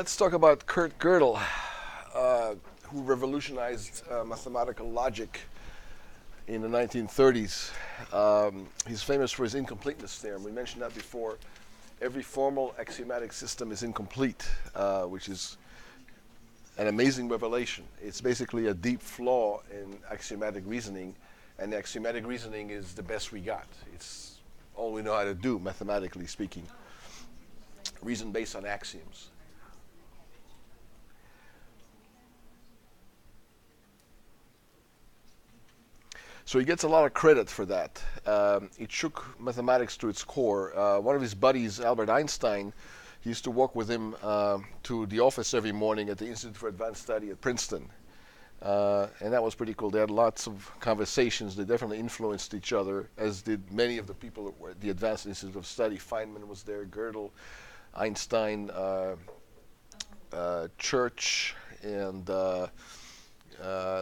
let's talk about Kurt Gödel, who revolutionized mathematical logic in the 1930s. He's famous for his incompleteness theorem. We mentioned that before. Every formal axiomatic system is incomplete, which is an amazing revelation. It's basically a deep flaw in axiomatic reasoning, and axiomatic reasoning is the best we got. It's all we know how to do, mathematically speaking. Reason based on axioms. So he gets a lot of credit for that. It shook mathematics to its core. One of his buddies, Albert Einstein, he used to walk with him to the office every morning at the Institute for Advanced Study at Princeton. And that was pretty cool. They had lots of conversations. They definitely influenced each other, as did many of the people that were at the Advanced Institute of Study. Feynman was there, Gödel, Einstein, Church, and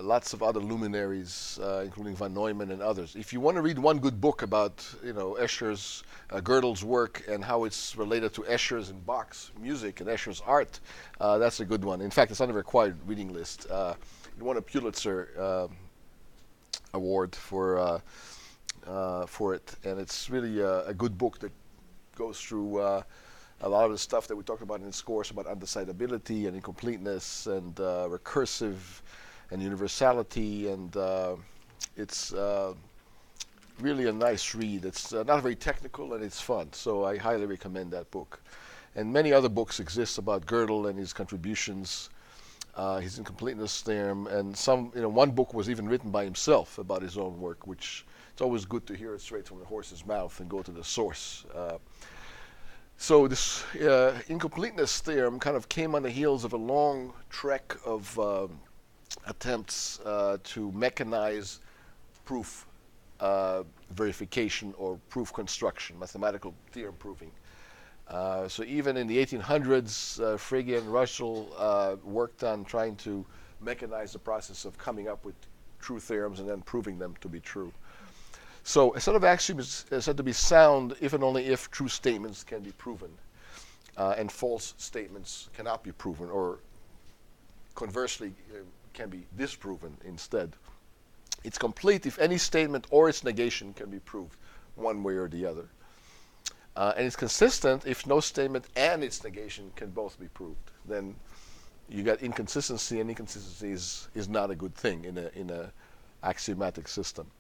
lots of other luminaries, including von Neumann and others. If you want to read one good book about, Escher's, Gödel's work and how it's related to Escher's and Bach's music and Escher's art, that's a good one. In fact, it's on the required reading list. It won a Pulitzer award for it, and it's really a good book that goes through a lot of the stuff that we talked about in this course about undecidability and incompleteness and recursive and universality, and it's really a nice read. It's not very technical, and it's fun, so I highly recommend that book. And many other books exist about Gödel and his contributions, his incompleteness theorem, and some, one book was even written by himself about his own work, which it's always good to hear it straight from the horse's mouth and go to the source. So this incompleteness theorem kind of came on the heels of a long trek of attempts to mechanize proof verification or proof construction, mathematical theorem proving. So even in the 1800s, Frege and Russell worked on trying to mechanize the process of coming up with true theorems and then proving them to be true. So a set of axioms is said to be sound if and only if true statements can be proven, and false statements cannot be proven, or conversely can be disproven instead. It's complete if any statement or its negation can be proved one way or the other. And it's consistent if no statement and its negation can both be proved. Then you got inconsistency, and inconsistency is not a good thing in a axiomatic system.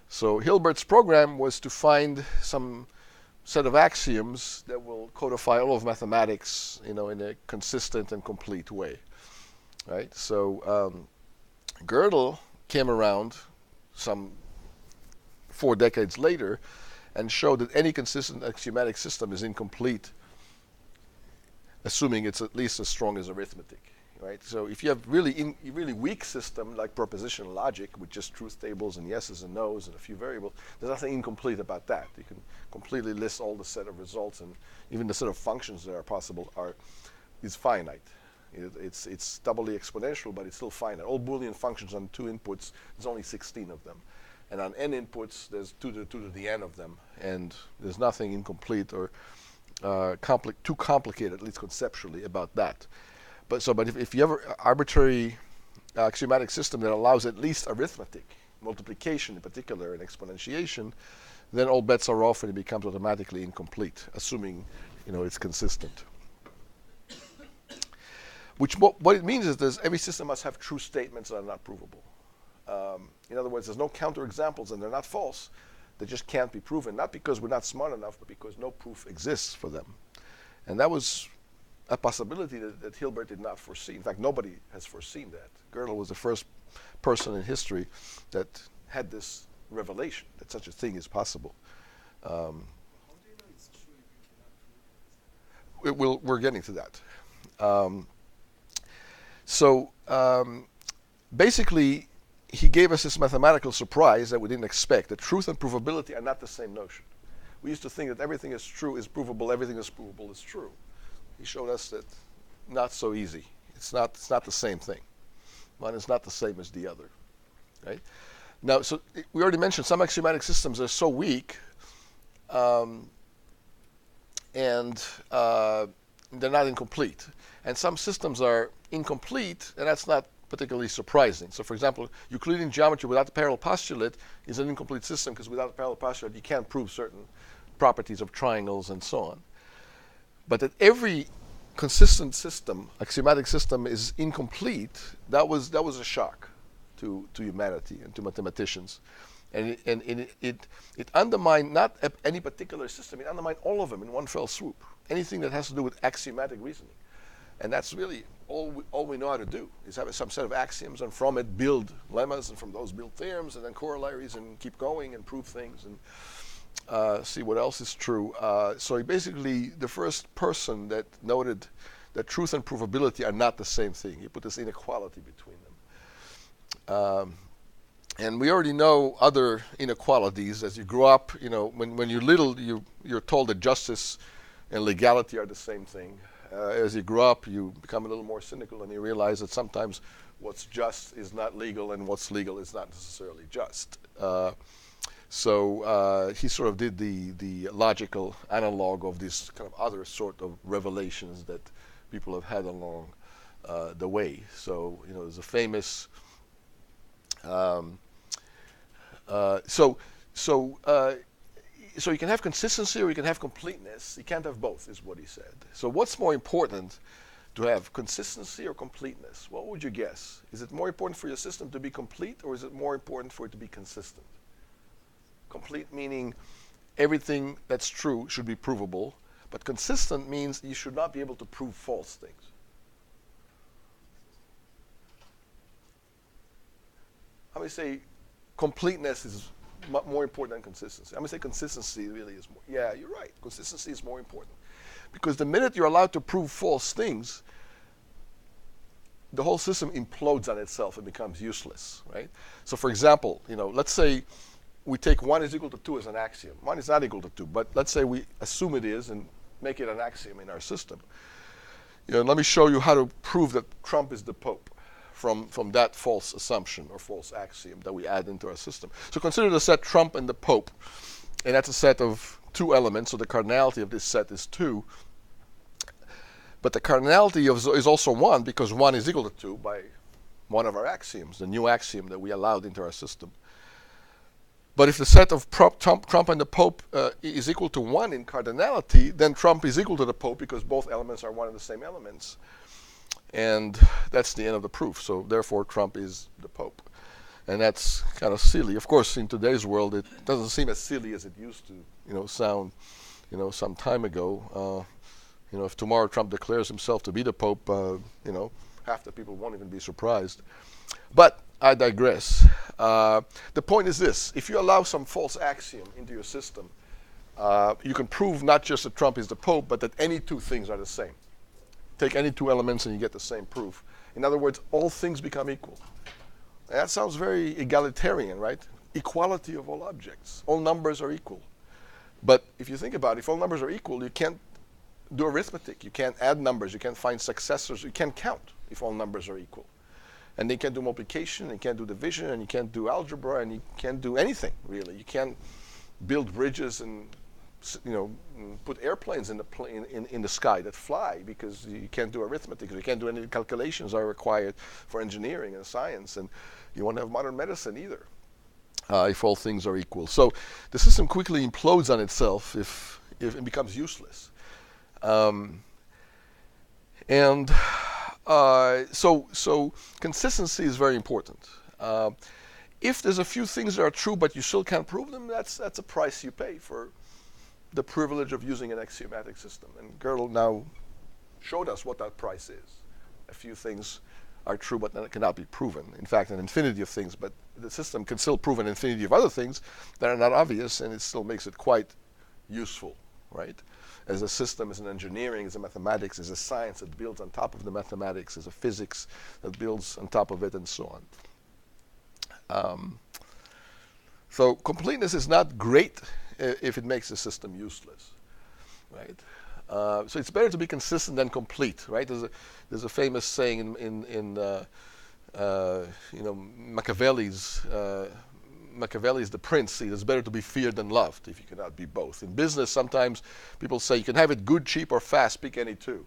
So Hilbert's program was to find some set of axioms that will codify all of mathematics, in a consistent and complete way. Right? So Gödel came around some 4 decades later and showed that any consistent axiomatic system is incomplete, assuming it's at least as strong as arithmetic. Right? So if you have really weak system like propositional logic with just truth tables and yeses and nos and a few variables, there's nothing incomplete about that. You can completely list all the set of results, and even the set of functions that are possible is finite. It's doubly exponential, but it's still finite. All Boolean functions on 2 inputs, there's only 16 of them. And on n inputs, there's 2 to the n of them. And there's nothing incomplete or too complicated, at least conceptually, about that. But if you have an arbitrary axiomatic system that allows at least arithmetic, multiplication in particular, and exponentiation, then all bets are off and it becomes automatically incomplete, assuming it's consistent. What it means is that every system must have true statements that are not provable. In other words, there's no counterexamples and they're not false. They just can't be proven, not because we're not smart enough, but because no proof exists for them. And that was a possibility that Hilbert did not foresee. In fact, nobody has foreseen that. Gödel was the first person in history that had this revelation that such a thing is possible. How do you know it's true if you cannot prove it? We're getting to that. So basically, he gave us this mathematical surprise that we didn't expect, that truth and provability are not the same notion. We used to think that everything is true is provable, everything is provable is true. He showed us that not so easy. It's not the same thing. One is not the same as the other. Right? Now, so we already mentioned some axiomatic systems are so weak, and they're not incomplete. And some systems are incomplete, and that's not particularly surprising. So, for example, Euclidean geometry without the parallel postulate is an incomplete system because without the parallel postulate, you can't prove certain properties of triangles and so on. But that every consistent system, axiomatic system, is incomplete, that was a shock to humanity and to mathematicians. And it undermined not any particular system, it undermined all of them in one fell swoop. Anything that has to do with axiomatic reasoning. And that's really all we know how to do, is have some set of axioms and from it build lemmas and from those build theorems and then corollaries and keep going and prove things and see what else is true. So he basically, the first person that noted that truth and provability are not the same thing. He put this inequality between them. And we already know other inequalities. As you grow up, you know, when you're little, you're told that justice and legality are the same thing. As you grow up, you become a little more cynical and you realize that sometimes what's just is not legal and what's legal is not necessarily just. So he sort of did the logical analog of this kind of other sort of revelations that people have had along the way. So, you know, there's a famous so you can have consistency or you can have completeness. You can't have both, is what he said. So what's more important, to have consistency or completeness? What would you guess? Is it more important for your system to be complete, or is it more important for it to be consistent? Complete meaning everything that's true should be provable, but consistent means you should not be able to prove false things. I'm going to say completeness is more important than consistency. I'm going to say consistency really is more. Yeah, you're right. Consistency is more important. Because the minute you're allowed to prove false things, the whole system implodes on itself and becomes useless, right? So for example, you know, let's say we take 1 is equal to 2 as an axiom. 1 is not equal to 2, but let's say we assume it is and make it an axiom in our system. You know, let me show you how to prove that Trump is the Pope from that false assumption or false axiom that we add into our system. So consider the set Trump and the Pope, and that's a set of 2 elements, so the cardinality of this set is 2. But the cardinality is also 1 because 1 is equal to 2 by one of our axioms, the new axiom that we allowed into our system. But if the set of Trump and the Pope is equal to 1 in cardinality, then Trump is equal to the Pope because both elements are one of the same elements. And that's the end of the proof. So therefore, Trump is the Pope. And that's kind of silly. Of course, in today's world, it doesn't seem as silly as it used to, you know, sound, you know, some time ago. You know, if tomorrow Trump declares himself to be the Pope, you know, half the people won't even be surprised. But I digress. The point is this: if you allow some false axiom into your system, you can prove not just that Trump is the Pope, but that any 2 things are the same. Take any 2 elements and you get the same proof. In other words, all things become equal. And that sounds very egalitarian, right? Equality of all objects. All numbers are equal. But if you think about it, if all numbers are equal, you can't do arithmetic. You can't add numbers. You can't find successors. You can't count if all numbers are equal. And they can't do multiplication, you can't do division, and you can't do algebra, and you can't do anything, really. You can't build bridges and, you know, put airplanes in the sky that fly because you can't do arithmetic. You can't do any calculations that are required for engineering and science, and you won't have modern medicine either if all things are equal. So the system quickly implodes on itself if it becomes useless. So consistency is very important. If there's a few things that are true but you still can't prove them, that's a price you pay for the privilege of using an axiomatic system. And Godel now showed us what that price is. A few things are true but cannot be proven. In fact, an infinity of things, but the system can still prove an infinity of other things that are not obvious, and it still makes it quite useful, right? As a system, as an engineering, as a mathematics, as a science that builds on top of the mathematics, as a physics that builds on top of it, and so on. So completeness is not great if it makes the system useless, right? So it's better to be consistent than complete, right? There's a famous saying in you know, Machiavelli's The Prince. It is better to be feared than loved if you cannot be both. In business, sometimes people say you can have it good, cheap, or fast. Pick any 2.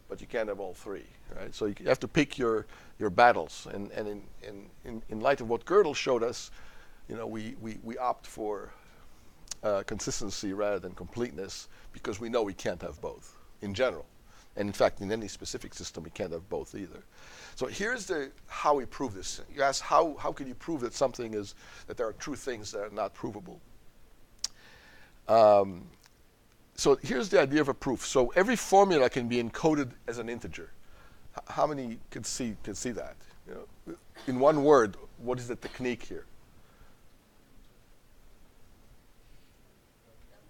but you can't have all three, right? So you have to pick your battles. And in light of what Godel showed us, we opt for consistency rather than completeness because we know we can't have both in general. And in fact, in any specific system, we can't have both either. So here's how we prove this. You ask, how can you prove that that there are true things that are not provable? So here's the idea of a proof. So every formula can be encoded as an integer. How many can see that? In one word, what is the technique here?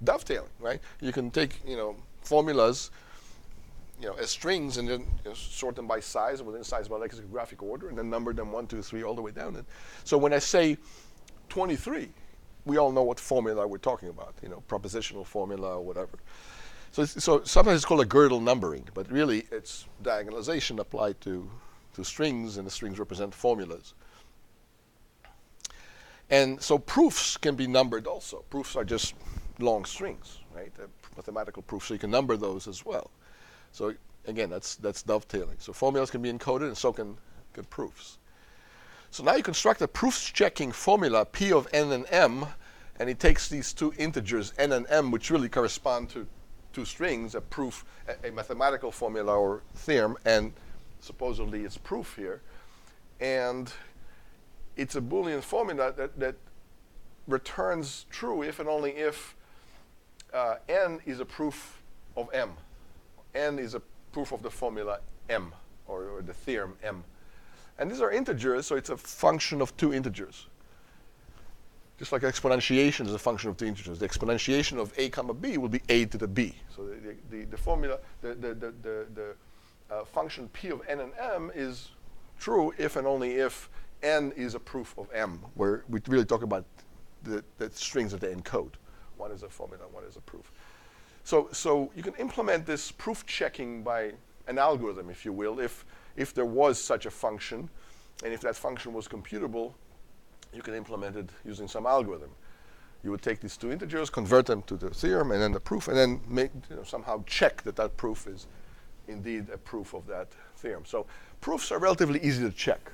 Dovetailing, right? You can take formulas as strings and then sort them by size, and within size by lexicographic order, and then number them 1, 2, 3 all the way down. And so when I say 23, we all know what formula we're talking about, propositional formula or whatever. So sometimes it's called a Godel numbering, but really it's diagonalization applied to strings, and the strings represent formulas. And so proofs can be numbered also. Proofs are just long strings, right? Mathematical proofs, so you can number those as well. So again, that's dovetailing. So formulas can be encoded, and so can proofs. So now you construct a proofs-checking formula, P of n and m, and it takes these two integers, n and m, which really correspond to two strings, a proof, a mathematical formula or theorem, and supposedly it's proof here. And it's a Boolean formula that returns true if and only if n is a proof of m. N is a proof of the formula m, or the theorem m. And these are integers, so it's a function of two integers. Just like exponentiation is a function of two integers. The exponentiation of a comma b will be a to the b. So the formula, the function p of n and m is true if and only if n is a proof of m, where we really talk about the strings that they encode. One is a formula, one is a proof. So you can implement this proof checking by an algorithm, if you will, if there was such a function, and if that function was computable, you can implement it using some algorithm. You would take these two integers, convert them to the theorem, and then the proof, and then somehow check that proof is indeed a proof of that theorem. So proofs are relatively easy to check,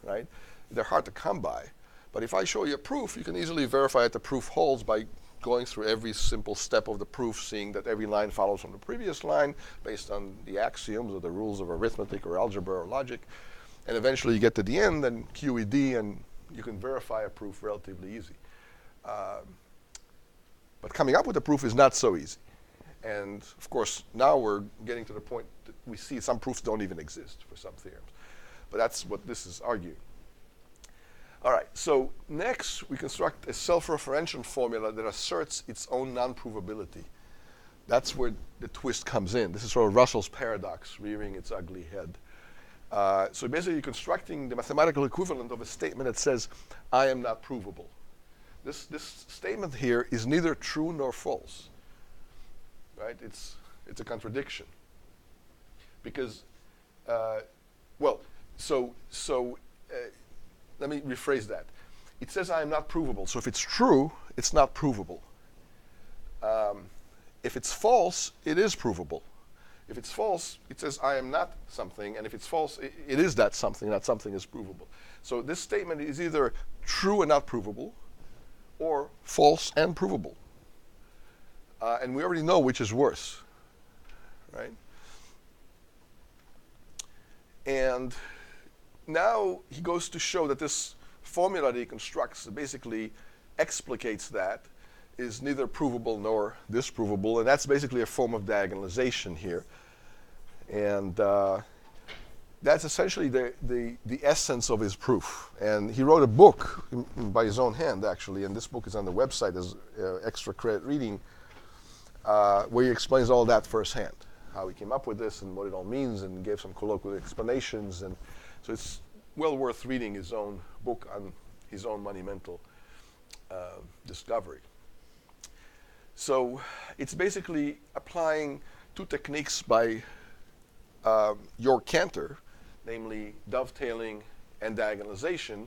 right? They're hard to come by. But if I show you a proof, you can easily verify that the proof holds by going through every simple step of the proof, seeing that every line follows from the previous line based on the axioms or the rules of arithmetic or algebra or logic. And eventually you get to the end, and QED, and you can verify a proof relatively easy. But coming up with a proof is not so easy. And of course, now we're getting to the point that we see some proofs don't even exist for some theorems. But that's what this is arguing. All right, so next we construct a self-referential formula that asserts its own non-provability. That's where the twist comes in. This is sort of Russell's paradox rearing its ugly head. So basically you're constructing the mathematical equivalent of a statement that says, I am not provable. This statement here is neither true nor false, right? It's a contradiction. Because, let me rephrase that. It says I am not provable. So if it's true, it's not provable. If it's false, it is provable. If it's false, it says I am not something. And if it's false, it is that something is provable. So this statement is either true and not provable, or false and provable. And we already know which is worse, right? And now he goes to show that this formula that he constructs basically explicates that, is neither provable nor disprovable, and that's basically a form of diagonalization here. And that's essentially the essence of his proof. And he wrote a book by his own hand, actually, and this book is on the website as extra credit reading, where he explains all that firsthand, how he came up with this and what it all means, and gave some colloquial explanations. And so it's well worth reading his own book on his own monumental discovery. So it's basically applying two techniques by your Cantor, namely dovetailing and diagonalization,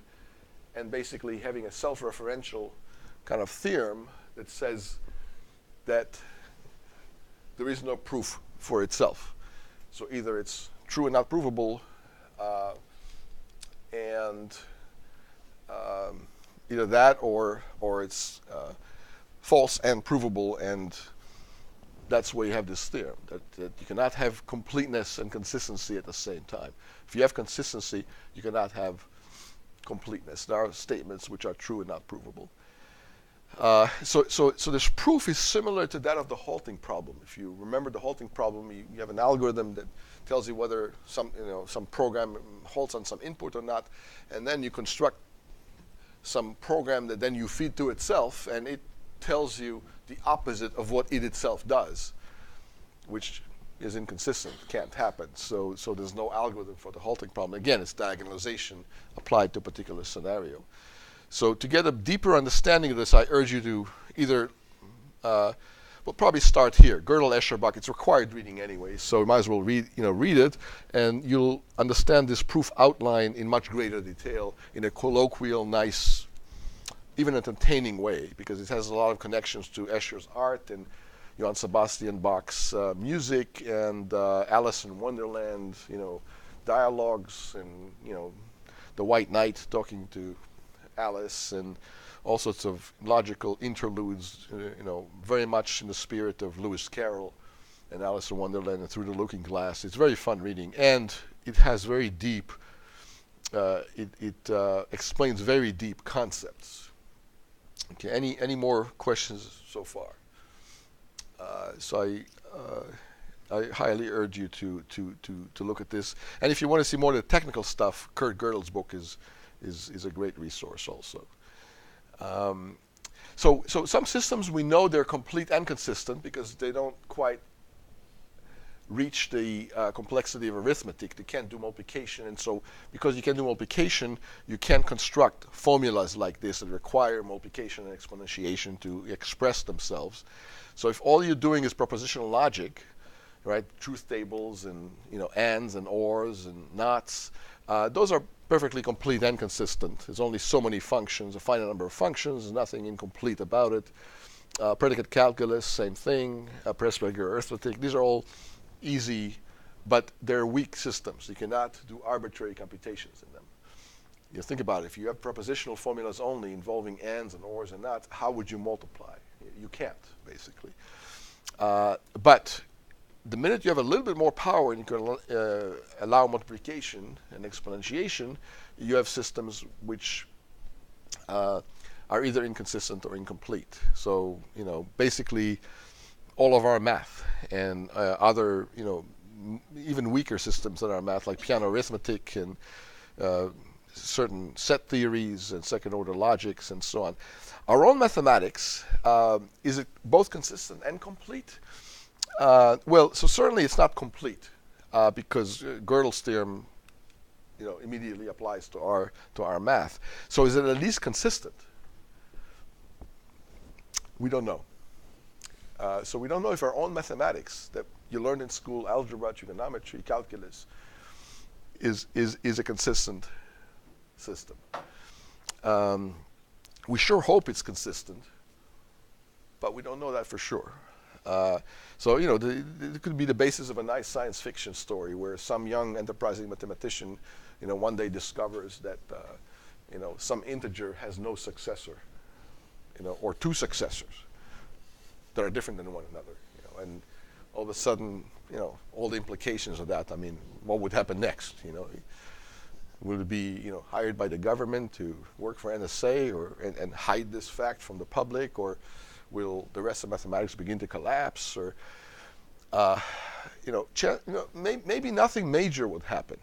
and basically having a self-referential kind of theorem that says that there is no proof for itself. So either it's true and not provable, and either that or it's false and provable, and that's where you have this theorem that you cannot have completeness and consistency at the same time. If you have consistency, you cannot have completeness. There are statements which are true and not provable. So this proof is similar to that of the halting problem. If you remember the halting problem, you have an algorithm that tells you whether some program halts on some input or not, and then you construct some program that then you feed to itself, and it tells you the opposite of what it itself does, which is inconsistent, can't happen. So there's no algorithm for the halting problem. Again, it's diagonalization applied to a particular scenario. So to get a deeper understanding of this, I urge you to either, we'll probably start here. Godel, Escherbach, it's required reading anyway, so you might as well read it, and you'll understand this proof outline in much greater detail in a colloquial, nice, even entertaining way, because it has a lot of connections to Escher's art and Johann Sebastian Bach's music and Alice in Wonderland, dialogues, and the White Knight talking to Alice, and all sorts of logical interludes, very much in the spirit of Lewis Carroll and Alice in Wonderland and Through the Looking Glass. It's very fun reading, and it has very deep, it explains very deep concepts. Okay, any more questions so far? So I highly urge you to look at this. And if you want to see more of the technical stuff, Kurt Gödel's book is a great resource also. So some systems we know they're complete and consistent because they don't quite reach the complexity of arithmetic. They can't do multiplication, and so because you can do multiplication, you can construct formulas like this that require multiplication and exponentiation to express themselves. So if all you're doing is propositional logic, right, truth tables and ands and ors and nots, those are perfectly complete and consistent. There's only so many functions, a finite number of functions. There's nothing incomplete about it. Predicate calculus, same thing. Pressburger arithmetic. These are all easy, but they're weak systems. You cannot do arbitrary computations in them. You think about it. If you have propositional formulas only involving ands and ors and nots, how would you multiply? You can't, basically. But the minute you have a little bit more power and you can allow multiplication and exponentiation, you have systems which are either inconsistent or incomplete. So, basically all of our math and other, even weaker systems in our math, like piano arithmetic and certain set theories and second-order logics and so on. Our own mathematics, is it both consistent and complete? Well, so certainly it's not complete because Gödel's theorem, immediately applies to our math. So is it at least consistent? We don't know. So we don't know if our own mathematics that you learned in school, algebra, trigonometry, calculus, is a consistent system. We sure hope it's consistent, but we don't know that for sure. So it could be the basis of a nice science fiction story where some young enterprising mathematician, one day discovers that some integer has no successor, or two successors that are different than one another, and all of a sudden, all the implications of that. I mean, what would happen next? Will it be hired by the government to work for NSA and hide this fact from the public, or will the rest of mathematics begin to collapse, or maybe nothing major would happen,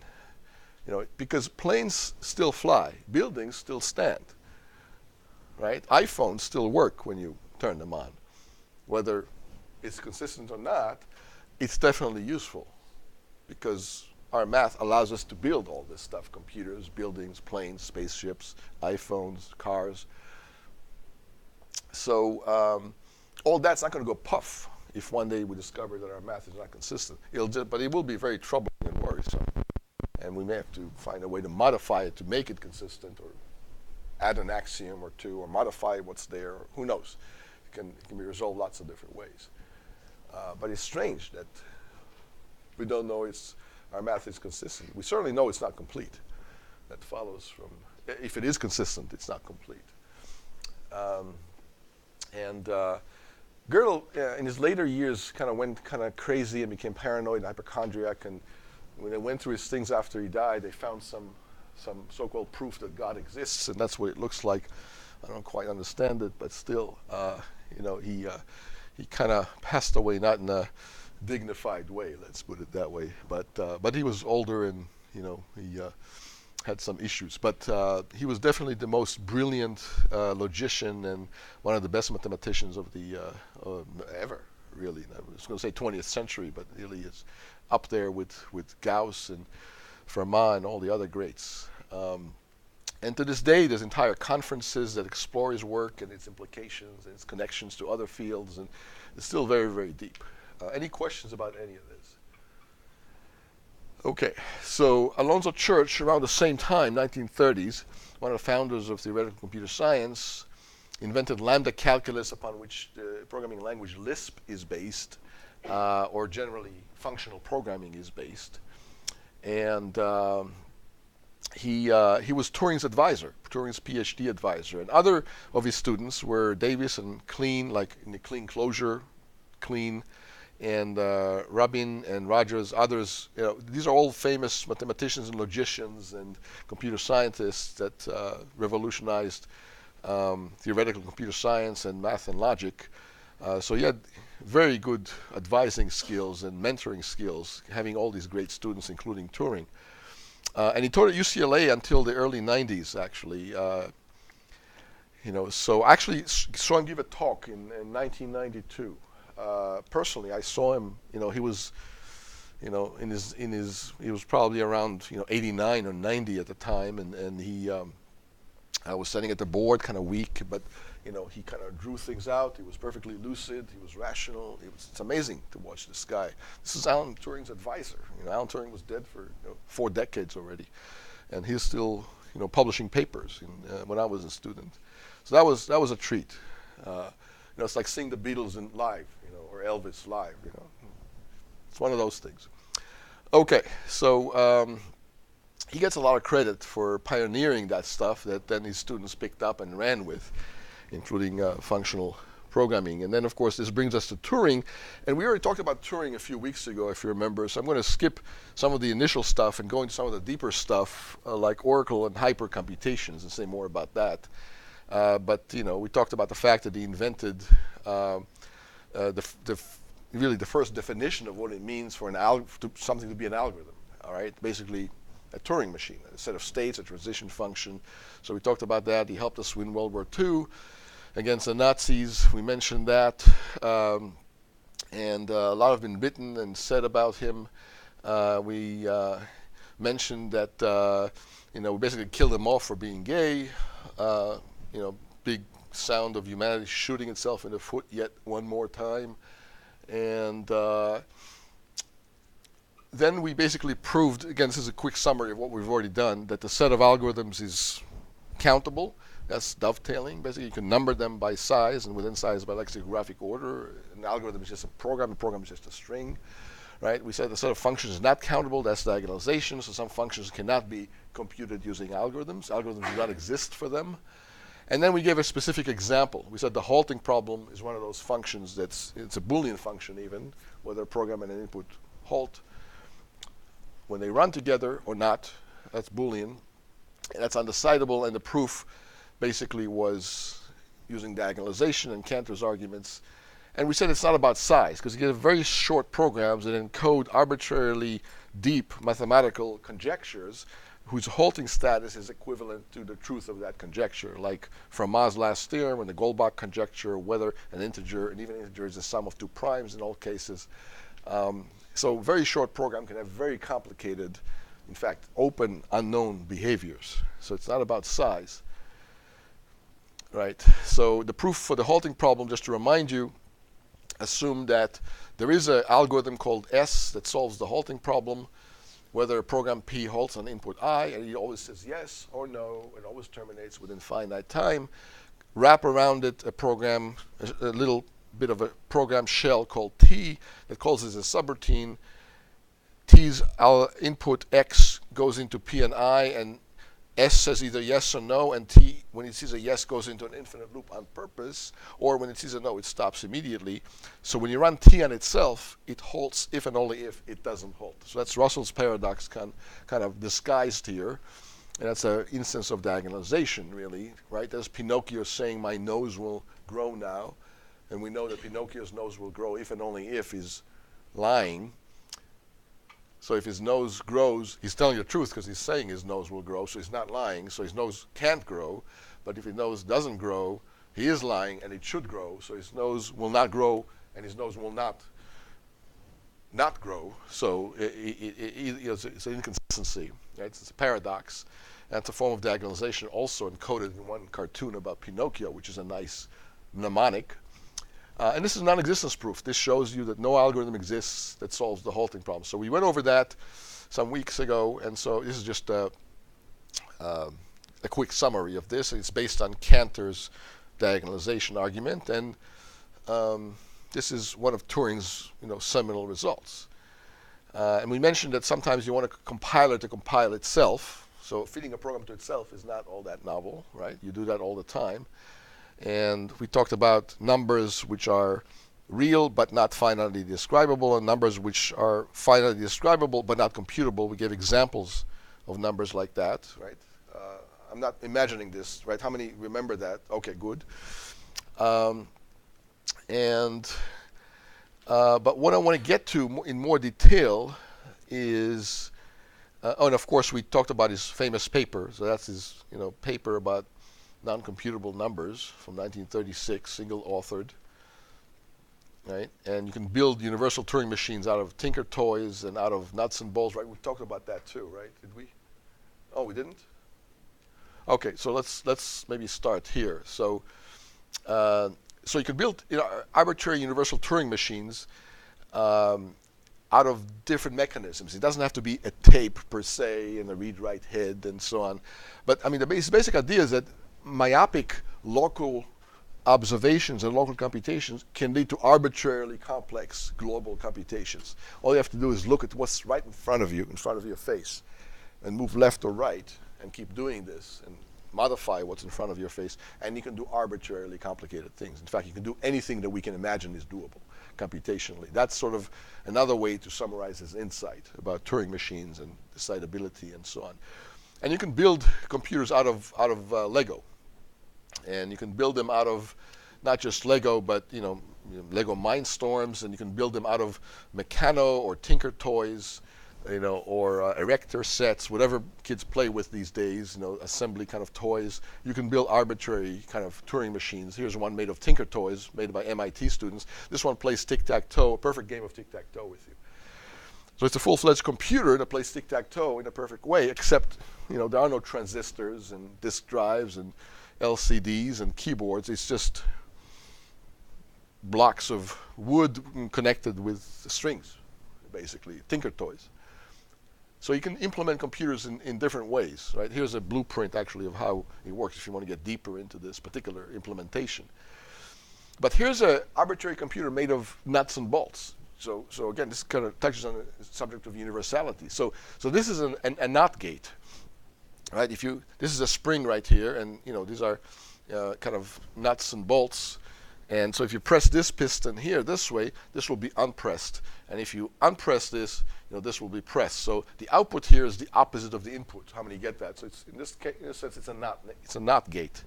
because planes still fly, buildings still stand, right? iPhones still work when you turn them on. Whether it's consistent or not, it's definitely useful because our math allows us to build all this stuff: computers, buildings, planes, spaceships, iPhones, cars. So all that's not going to go puff if one day we discover that our math is not consistent. But it will be very troubling and worrisome. And we may have to find a way to modify it to make it consistent, or add an axiom or two, or modify what's there. Or who knows? It can be resolved lots of different ways. But it's strange that We don't know our math is consistent. We certainly know it's not complete. That follows from, if it is consistent, it's not complete. Gödel, in his later years, kind of went kind of crazy and became paranoid and hypochondriac. And when they went through his things after he died, they found some so-called proof that God exists, and that's what it looks like. I don't quite understand it, but still, he kind of passed away, not in a dignified way, let's put it that way. But he was older, and he had some issues. But he was definitely the most brilliant logician and one of the best mathematicians of the ever, really. I was going to say 20th century, but really is up there with Gauss and Fermat and all the other greats. And to this day, there's entire conferences that explore his work and its implications and its connections to other fields, and it's still very, very deep. Any questions about any of this? Okay, so Alonzo Church, around the same time, 1930s, one of the founders of theoretical computer science, invented Lambda calculus, upon which the programming language Lisp is based, or generally functional programming is based. And he was Turing's advisor, Turing's PhD advisor. And other of his students were Davis and Kleene, like in the Kleene closure, Kleene, and Rubin and Rogers, others. These are all famous mathematicians and logicians and computer scientists that revolutionized theoretical computer science and math and logic. So he had very good advising skills and mentoring skills, having all these great students, including Turing. And he taught at UCLA until the early 90s, actually. So I actually saw him give a talk in 1992. Personally, I saw him. He was, he was probably around 89 or 90 at the time, and he, I was sitting at the board, kind of weak, but he kind of drew things out. He was perfectly lucid. He was rational. It's amazing to watch this guy. This is Alan Turing's advisor. Alan Turing was dead for 4 decades already, and he's still publishing papers when I was a student. So that was a treat. It's like seeing the Beatles in live, or Elvis live. It's one of those things. Okay, so he gets a lot of credit for pioneering that stuff that then his students picked up and ran with, including functional programming. And then, of course, this brings us to Turing. And we already talked about Turing a few weeks ago, if you remember. So I'm going to skip some of the initial stuff and go into some of the deeper stuff, like Oracle and hyper-computations, and say more about that. But we talked about the fact that he invented really the first definition of what it means for something to be an algorithm. All right, basically a Turing machine, a set of states, a transition function. So we talked about that. He helped us win World War II against the Nazis. We mentioned that, and a lot have been written and said about him. We mentioned that we basically killed him off for being gay. Big sound of humanity shooting itself in the foot yet one more time. And then we basically proved, again, this is a quick summary of what we've already done, that the set of algorithms is countable. That's dovetailing. Basically, you can number them by size, and within size by lexicographic order. An algorithm is just a program is just a string. Right? We said the set of functions is not countable. That's diagonalization. So some functions cannot be computed using algorithms. Algorithms do not exist for them. And then we gave a specific example. We said the halting problem is one of those functions it's a Boolean function even, whether a program and an input halt when they run together or not. That's Boolean. And that's undecidable, and the proof basically was using diagonalization and Cantor's arguments. And we said it's not about size, because you get very short programs that encode arbitrarily deep mathematical conjectures whose halting status is equivalent to the truth of that conjecture, like Fermat's last theorem and the Goldbach conjecture, whether an integer, and even integer, is the sum of 2 primes in all cases. So very short program can have very complicated, in fact, open, unknown behaviors. So it's not about size. Right? So the proof for the halting problem, just to remind you, assume that there is an algorithm called S that solves the halting problem, whether a program P halts on input I, and it always says yes or no, it always terminates within finite time. Wrap around it a program, a little bit of a program shell called T that calls it a subroutine, sees our input x goes into P and I, and S says either yes or no, and T, when it sees a yes, goes into an infinite loop on purpose, or when it sees a no, it stops immediately. So when you run T on itself, it halts if and only if it doesn't halt. So that's Russell's paradox kind of disguised here. And that's an instance of diagonalization, really, right? There's Pinocchio saying, my nose will grow now. And we know that Pinocchio's nose will grow if and only if he's lying. So if his nose grows, he's telling the truth because he's saying his nose will grow, so he's not lying, so his nose can't grow. But if his nose doesn't grow, he is lying and it should grow, so his nose will not grow and his nose will not grow. So it's an inconsistency, right? It's a paradox. That's a form of diagonalization also encoded in one cartoon about Pinocchio, which is a nice mnemonic. And this is non-existence proof. This shows you that no algorithm exists that solves the halting problem. So we went over that some weeks ago, and so this is just a quick summary of this. It's based on Cantor's diagonalization argument, and this is one of Turing's seminal results. And we mentioned that sometimes you want a compiler to compile itself. So feeding a program to itself is not all that novel, right? You do that all the time. And we talked about numbers which are real but not finitely describable, and numbers which are finitely describable but not computable. We gave examples of numbers like that, right? I'm not imagining this, right? How many remember that? Okay, good. But what I want to get to in more detail is, and of course we talked about his famous paper. So that's his paper about non-computable numbers from 1936, single-authored, right? And you can build universal Turing machines out of Tinker toys and out of nuts and bolts, right? We talked about that too, right? Did we? Oh, we didn't? Okay, so let's maybe start here. So you can build arbitrary universal Turing machines out of different mechanisms. It doesn't have to be a tape per se and a read-write head and so on. But I mean, the basic idea is that myopic local observations and local computations can lead to arbitrarily complex global computations. All you have to do is look at what's right in front of you, in front of your face, and move left or right, and keep doing this, and modify what's in front of your face, and you can do arbitrarily complicated things. In fact, you can do anything that we can imagine is doable computationally. That's sort of another way to summarize his insight about Turing machines and decidability and so on. And you can build computers out of Lego. And you can build them out of not just Lego, but Lego Mindstorms, and you can build them out of Mechano or Tinker toys, or erector sets, whatever kids play with these days, assembly kind of toys. You can build arbitrary kind of Turing machines. Here's one made of Tinker toys, made by MIT students. This one plays tic-tac-toe, a perfect game of tic-tac-toe with you. So it's a full-fledged computer that plays tic-tac-toe in a perfect way, except there are no transistors and disk drives and LCDs and keyboards. It's just blocks of wood connected with strings, basically, Tinker toys. So you can implement computers in different ways, right? Here's a blueprint, actually, of how it works if you want to get deeper into this particular implementation. But here's an arbitrary computer made of nuts and bolts. So again, this kind of touches on the subject of universality. So this is a NOT gate, right? This is a spring right here, and these are kind of nuts and bolts. And so if you press this piston here this way, this will be unpressed. And if you unpress this, this will be pressed. So the output here is the opposite of the input. How many get that? So it's, in this sense, it's a NOT gate,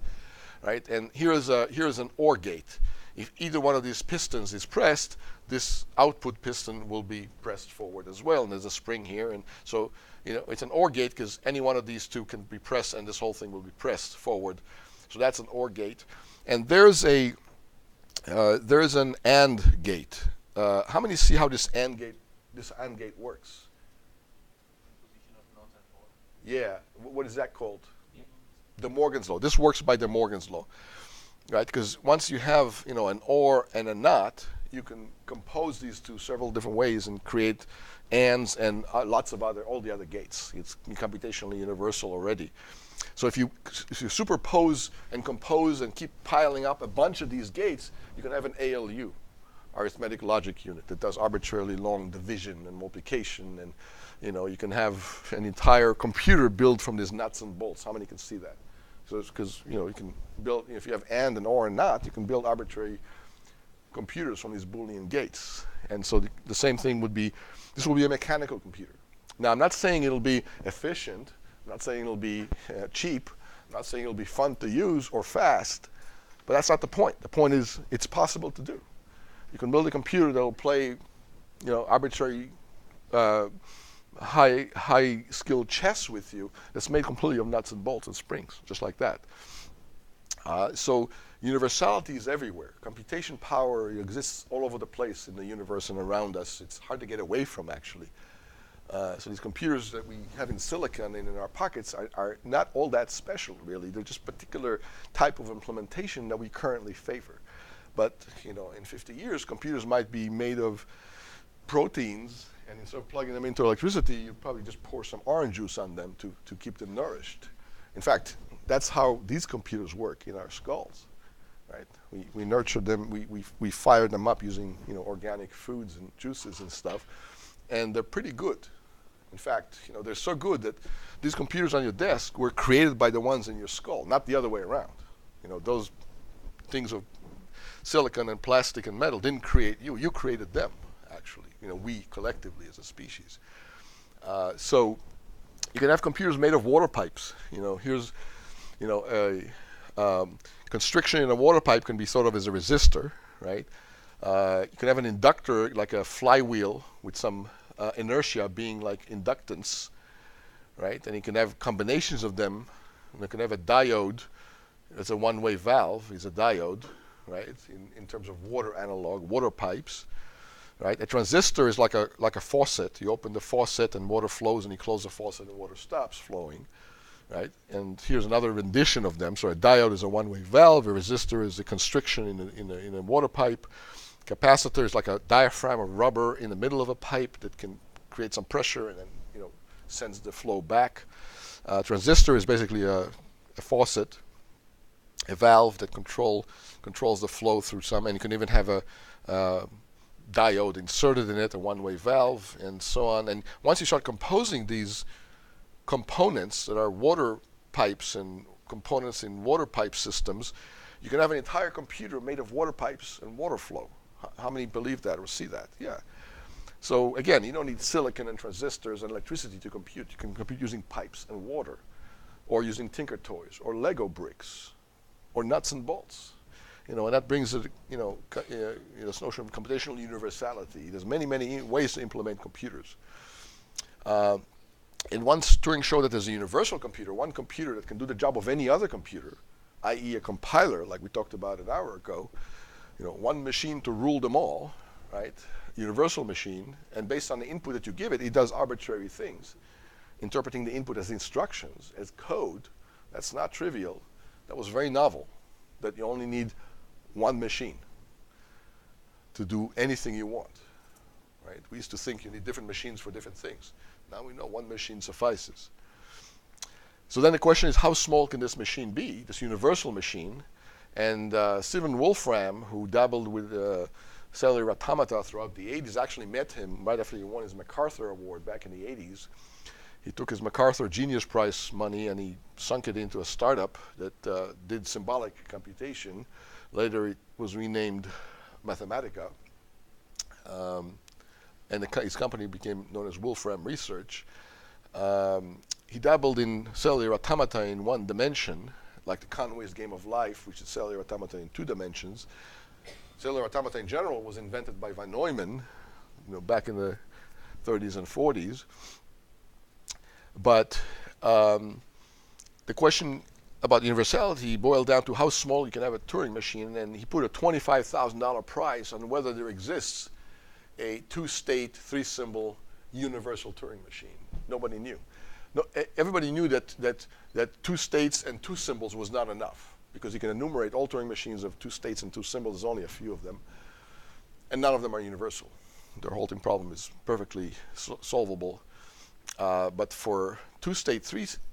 right? And here is an OR gate. If either one of these pistons is pressed, this output piston will be pressed forward as well. And there's a spring here, and so it's an OR gate because any one of these two can be pressed, and this whole thing will be pressed forward. So that's an OR gate. And there's an AND gate. How many see how this AND gate works? Yeah. What is that called? De Morgan's law. This works by De Morgan's law, right? Because once you have an OR and a NOT, you can compose these two several different ways and create ANDs and lots of all the other gates. It's computationally universal already. So if you superpose and compose and keep piling up a bunch of these gates, you can have an ALU, arithmetic logic unit that does arbitrarily long division and multiplication, and you can have an entire computer built from these nuts and bolts. How many can see that? So it's because you can build, if you have and or and not, you can build arbitrary computers from these Boolean gates. And so the same thing would be, this will be a mechanical computer. Now I'm not saying it'll be efficient, I'm not saying it'll be cheap, I'm not saying it'll be fun to use or fast, but that's not the point. The point is it's possible to do. You can build a computer that will play, arbitrary high skilled chess with you that's made completely of nuts and bolts and springs, just like that. So universality is everywhere. Computation power exists all over the place in the universe and around us. It's hard to get away from, actually. So these computers that we have in silicon and in our pockets are not all that special, really. They're just particular type of implementation that we currently favor. But in 50 years, computers might be made of proteins, and instead of plugging them into electricity, you'd probably just pour some orange juice on them to keep them nourished. In fact, that's how these computers work in our skulls, right? We nurture them, we fire them up using organic foods and juices and stuff, and they're pretty good. In fact, they're so good that these computers on your desk were created by the ones in your skull, not the other way around. Those things of silicon and plastic and metal didn't create you. You created them, actually. We collectively as a species. So you can have computers made of water pipes. Here's, a constriction in a water pipe can be sort of as a resistor, right? You can have an inductor like a flywheel with some inertia being like inductance, right? And you can have combinations of them. And you can have a diode. It's a one-way valve. It's a diode, right? In terms of water analog, water pipes, right? A transistor is like a faucet. You open the faucet and water flows, and you close the faucet and water stops flowing, right? And here's another rendition of them. So a diode is a one-way valve. A resistor is a constriction in a water pipe. Capacitor is like a diaphragm of rubber in the middle of a pipe that can create some pressure and then sends the flow back. Transistor is basically a faucet, a valve that controls the flow through some, and you can even have a diode inserted in it, a one-way valve, and so on. And once you start composing these components that are water pipes and components in water pipe systems, you can have an entire computer made of water pipes and water flow. How many believe that or see that? Yeah. So again, you don't need silicon and transistors and electricity to compute. You can compute using pipes and water, or using Tinker Toys, or Lego bricks, or nuts and bolts. And that brings this notion of computational universality. There's many ways to implement computers. And once Turing showed that there's a universal computer, one computer that can do the job of any other computer, i.e. a compiler, like we talked about an hour ago, one machine to rule them all, right? Universal machine, and based on the input that you give it, it does arbitrary things, interpreting the input as instructions, as code. That's not trivial. That was very novel, that you only need one machine to do anything you want, right? We used to think you need different machines for different things. Now we know one machine suffices. So then the question is, how small can this machine be, this universal machine? And Stephen Wolfram, who dabbled with cellular automata throughout the 80s, actually met him right after he won his MacArthur Award back in the 80s. He took his MacArthur Genius Prize money and he sunk it into a startup that did symbolic computation. Later it was renamed Mathematica. And his company became known as Wolfram Research. He dabbled in cellular automata in one dimension, like the Conway's Game of Life, which is cellular automata in 2 dimensions. Cellular automata in general was invented by von Neumann, back in the 30s and 40s. But the question about universality boiled down to how small you can have a Turing machine, and he put a $25,000 prize on whether there exists a 2-state, 3-symbol universal Turing machine. Nobody knew. No, everybody knew that 2 states and 2 symbols was not enough, because you can enumerate all Turing machines of 2 states and 2 symbols. There's only a few of them, and none of them are universal. Their halting problem is perfectly solvable. But for 2-state,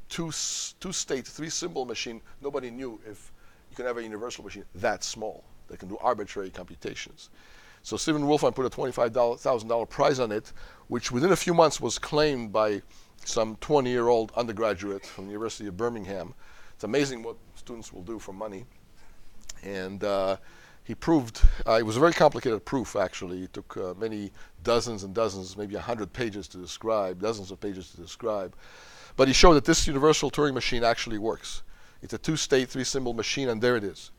3-symbol machine, nobody knew if you can have a universal machine that small that can do arbitrary computations. So Stephen Wolfram put a $25,000 prize on it, which within a few months was claimed by some 20-year-old undergraduate from the University of Birmingham. It's amazing what students will do for money. And he proved, it was a very complicated proof actually. It took many dozens and dozens, maybe 100 pages to describe, dozens of pages to describe. But he showed that this universal Turing machine actually works. It's a two-state, three-symbol machine, and there it is.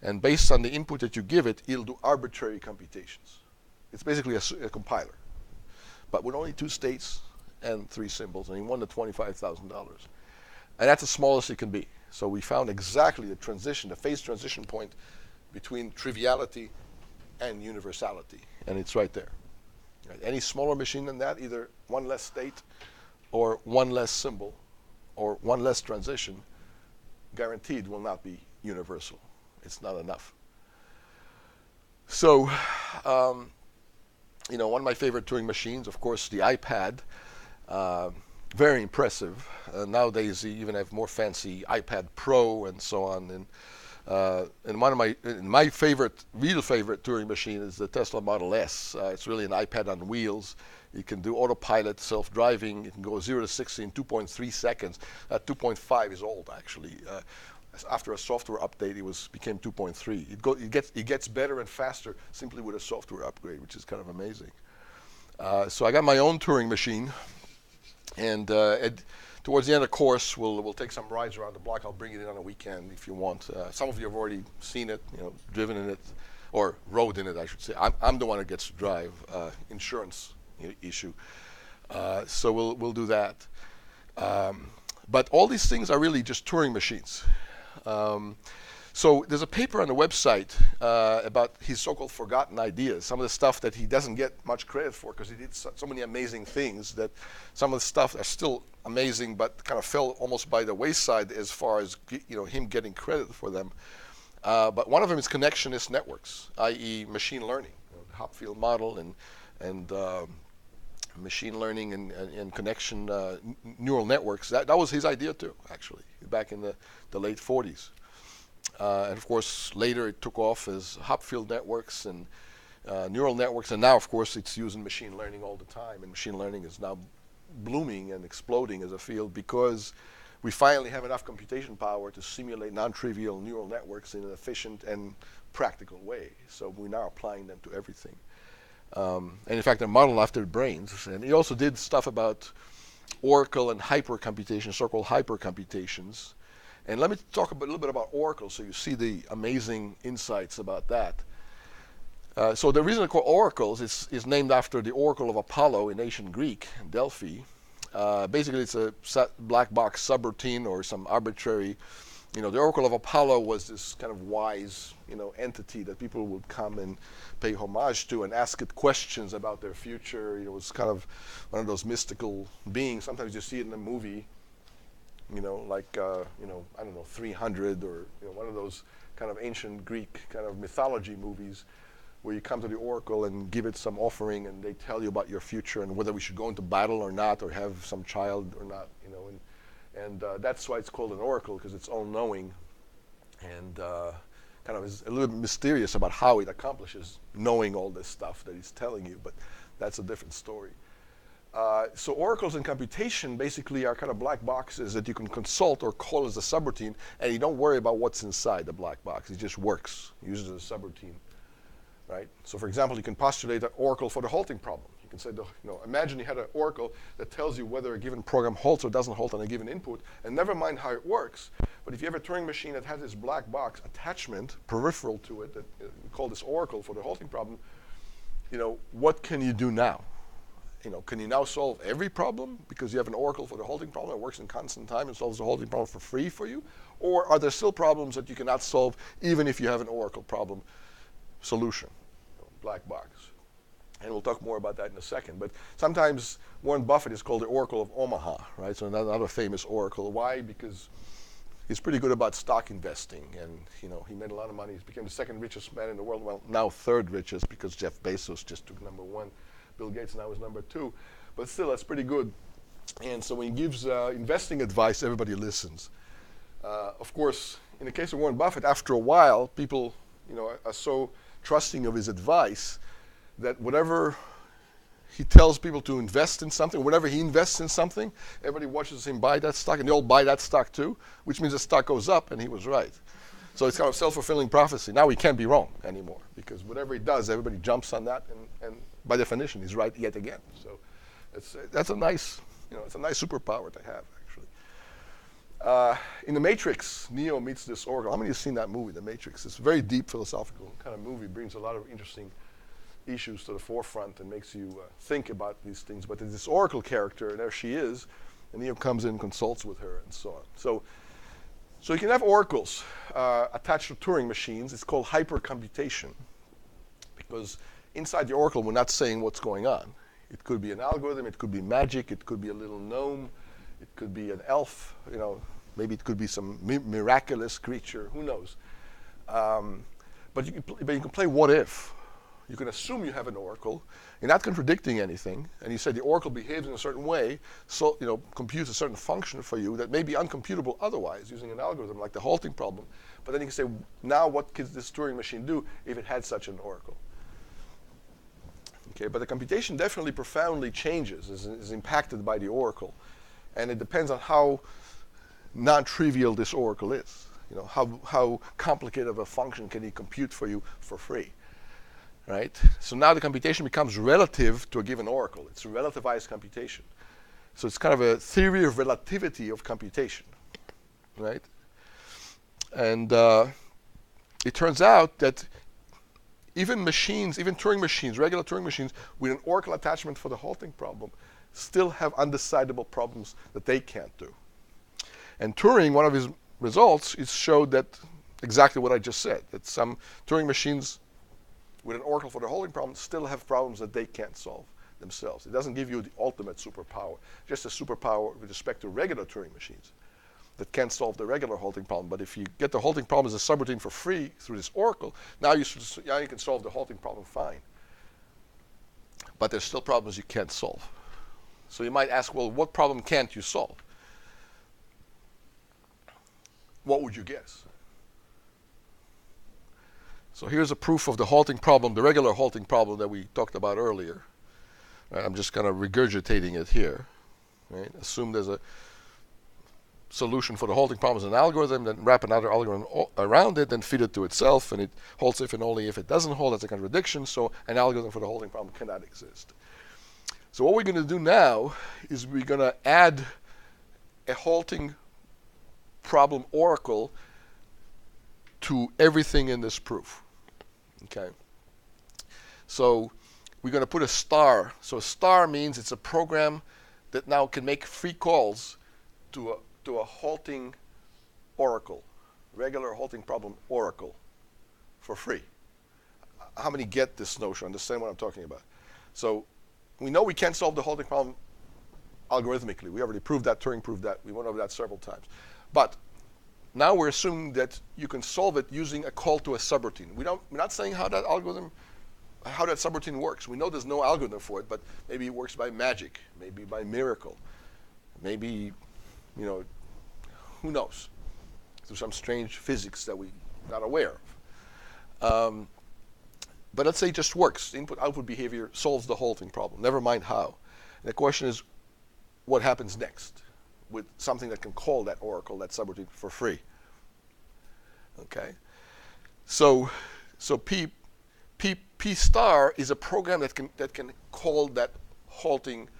And based on the input that you give it, it'll do arbitrary computations. It's basically a compiler, but with only two states and three symbols, and he won the $25,000. And that's the smallest it can be. So we found exactly the transition, the phase transition point between triviality and universality, and it's right there. Right? Any smaller machine than that, either one less state or one less symbol or one less transition, guaranteed will not be universal. It's not enough. So, you know, one of my favorite Turing machines, of course, the iPad. Very impressive. Nowadays, you even have more fancy iPad Pro and so on. And my favorite, real favorite Turing machine is the Tesla Model S. It's really an iPad on wheels. You can do autopilot, self-driving. It can go 0 to 60 in 2.3 seconds. 2.5 is old, actually. After a software update, it became 2.3. It gets better and faster simply with a software upgrade, which is kind of amazing. So I got my own Turing machine, and towards the end of the course, we'll take some rides around the block. I'll bring it in on a weekend if you want. Some of you have already seen it, you know, driven in it, or rode in it, I should say. I'm the one that gets to drive. Insurance issue. So we'll do that. But all these things are really just Turing machines. So there's a paper on the website about his so-called forgotten ideas, some of the stuff that he doesn't get much credit for because he did so many amazing things that some of the stuff are still amazing but kind of fell almost by the wayside as far as him getting credit for them. But one of them is connectionist networks, i.e. machine learning, the Hopfield model and machine learning and connection neural networks. That was his idea too, actually, back in the late 40s. And of course, later it took off as Hopfield networks and neural networks, and now, of course, it's used in machine learning all the time. And machine learning is now blooming and exploding as a field because we finally have enough computation power to simulate non-trivial neural networks in an efficient and practical way. So we're now applying them to everything. And in fact, they're modeled after brains. And he also did stuff about Oracle and hyper-computation, so-called hyper-computations. And let me talk a little bit about Oracle so you see the amazing insights about that. So the reason they're called oracles is named after the Oracle of Apollo in ancient Greek, Delphi. Basically, it's a black box subroutine or some arbitrary, the Oracle of Apollo was this kind of wise, entity that people would come and pay homage to and ask it questions about their future. It was kind of one of those mystical beings. Sometimes you see it in a movie, like, I don't know, 300 or, one of those kind of ancient Greek kind of mythology movies where you come to the oracle and give it some offering and they tell you about your future and whether we should go into battle or not or have some child or not, and that's why it's called an oracle, because it's all-knowing and kind of is a little bit mysterious about how it accomplishes knowing all this stuff that it's telling you, but that's a different story. So oracles in computation basically are kind of black boxes that you can consult or call as a subroutine, and you don't worry about what's inside the black box. It just works, used as a subroutine, right? So for example, you can postulate an oracle for the halting problem. You can say, imagine you had an oracle that tells you whether a given program halts or doesn't halt on a given input, and never mind how it works. But if you have a Turing machine that has this black box attachment peripheral to it, that we call this oracle for the halting problem, what can you do now? Can you now solve every problem because you have an oracle for the halting problem that works in constant time and solves the halting problem for free for you? Or are there still problems that you cannot solve even if you have an oracle problem solution, black box? And we'll talk more about that in a second. But sometimes Warren Buffett is called the Oracle of Omaha, right? So another famous oracle. Why? Because he's pretty good about stock investing, and he made a lot of money. He became the second richest man in the world. Well, now third richest because Jeff Bezos just took number one. Bill Gates now is number two, but still that's pretty good. And so when he gives investing advice, everybody listens. Of course, in the case of Warren Buffett, after a while, people are so trusting of his advice that whatever he tells people to invest in something, whenever he invests in something, everybody watches him buy that stock, and they all buy that stock too, which means the stock goes up, and he was right. So it's kind of self-fulfilling prophecy. Now he can't be wrong anymore, because whatever he does, everybody jumps on that, and by definition, he's right yet again. So that's a nice, it's a nice superpower to have, actually. In The Matrix, Neo meets this oracle. How many of you have seen that movie, The Matrix? It's a very deep philosophical kind of movie, brings a lot of interesting issues to the forefront and makes you think about these things. But there's this oracle character, and there she is, and Neo comes in and consults with her and so on. So you can have oracles attached to Turing machines. It's called hyper-computation, because inside the oracle, we're not saying what's going on. It could be an algorithm, it could be magic, it could be a little gnome, it could be an elf, maybe it could be some miraculous creature, who knows. But you can play what if. You can assume you have an oracle. You're not contradicting anything, and you say the oracle behaves in a certain way, so computes a certain function for you that may be uncomputable otherwise using an algorithm like the halting problem. But then you can say, now what could this Turing machine do if it had such an oracle? Okay, but the computation definitely profoundly changes, is impacted by the oracle, and it depends on how non-trivial this oracle is. How complicated of a function can he compute for you for free? Right? So now the computation becomes relative to a given oracle. It's a relativized computation. So it's kind of a theory of relativity of computation, right? And it turns out that even machines, even Turing machines, regular Turing machines, with an oracle attachment for the halting problem, still have undecidable problems that they can't do. And Turing, one of his results, is showed that exactly what I just said, that some Turing machines with an oracle for the halting problem still have problems that they can't solve themselves. It doesn't give you the ultimate superpower, just a superpower with respect to regular Turing machines that can't solve the regular halting problem. But if you get the halting problem as a subroutine for free through this oracle, now you can solve the halting problem fine. But there's still problems you can't solve. So you might ask, well, what problem can't you solve? What would you guess? So here's a proof of the halting problem, the regular halting problem that we talked about earlier. Right, I'm just kind of regurgitating it here. Right? Assume there's a solution for the halting problem as an algorithm, then wrap another algorithm around it, then feed it to itself, and it halts if and only if it doesn't halt. That's a contradiction, so an algorithm for the halting problem cannot exist. So what we're going to do now is we're going to add a halting problem oracle to everything in this proof. Okay. So we're going to put a star. So a star means it's a program that now can make free calls to a halting oracle, regular halting problem oracle, for free. How many get this notion, understand what I'm talking about? So we know we can't solve the halting problem algorithmically. We already proved that, Turing proved that. We went over that several times. But now we're assuming that you can solve it using a call to a subroutine. We're not saying how that subroutine works. We know there's no algorithm for it, but maybe it works by magic, maybe by miracle, maybe, who knows, through some strange physics that we're not aware of. But let's say it just works. Input-output behavior solves the halting problem, never mind how. And the question is, what happens next with something that can call that oracle, that subroutine, for free? Okay, so P star is a program that can call that halting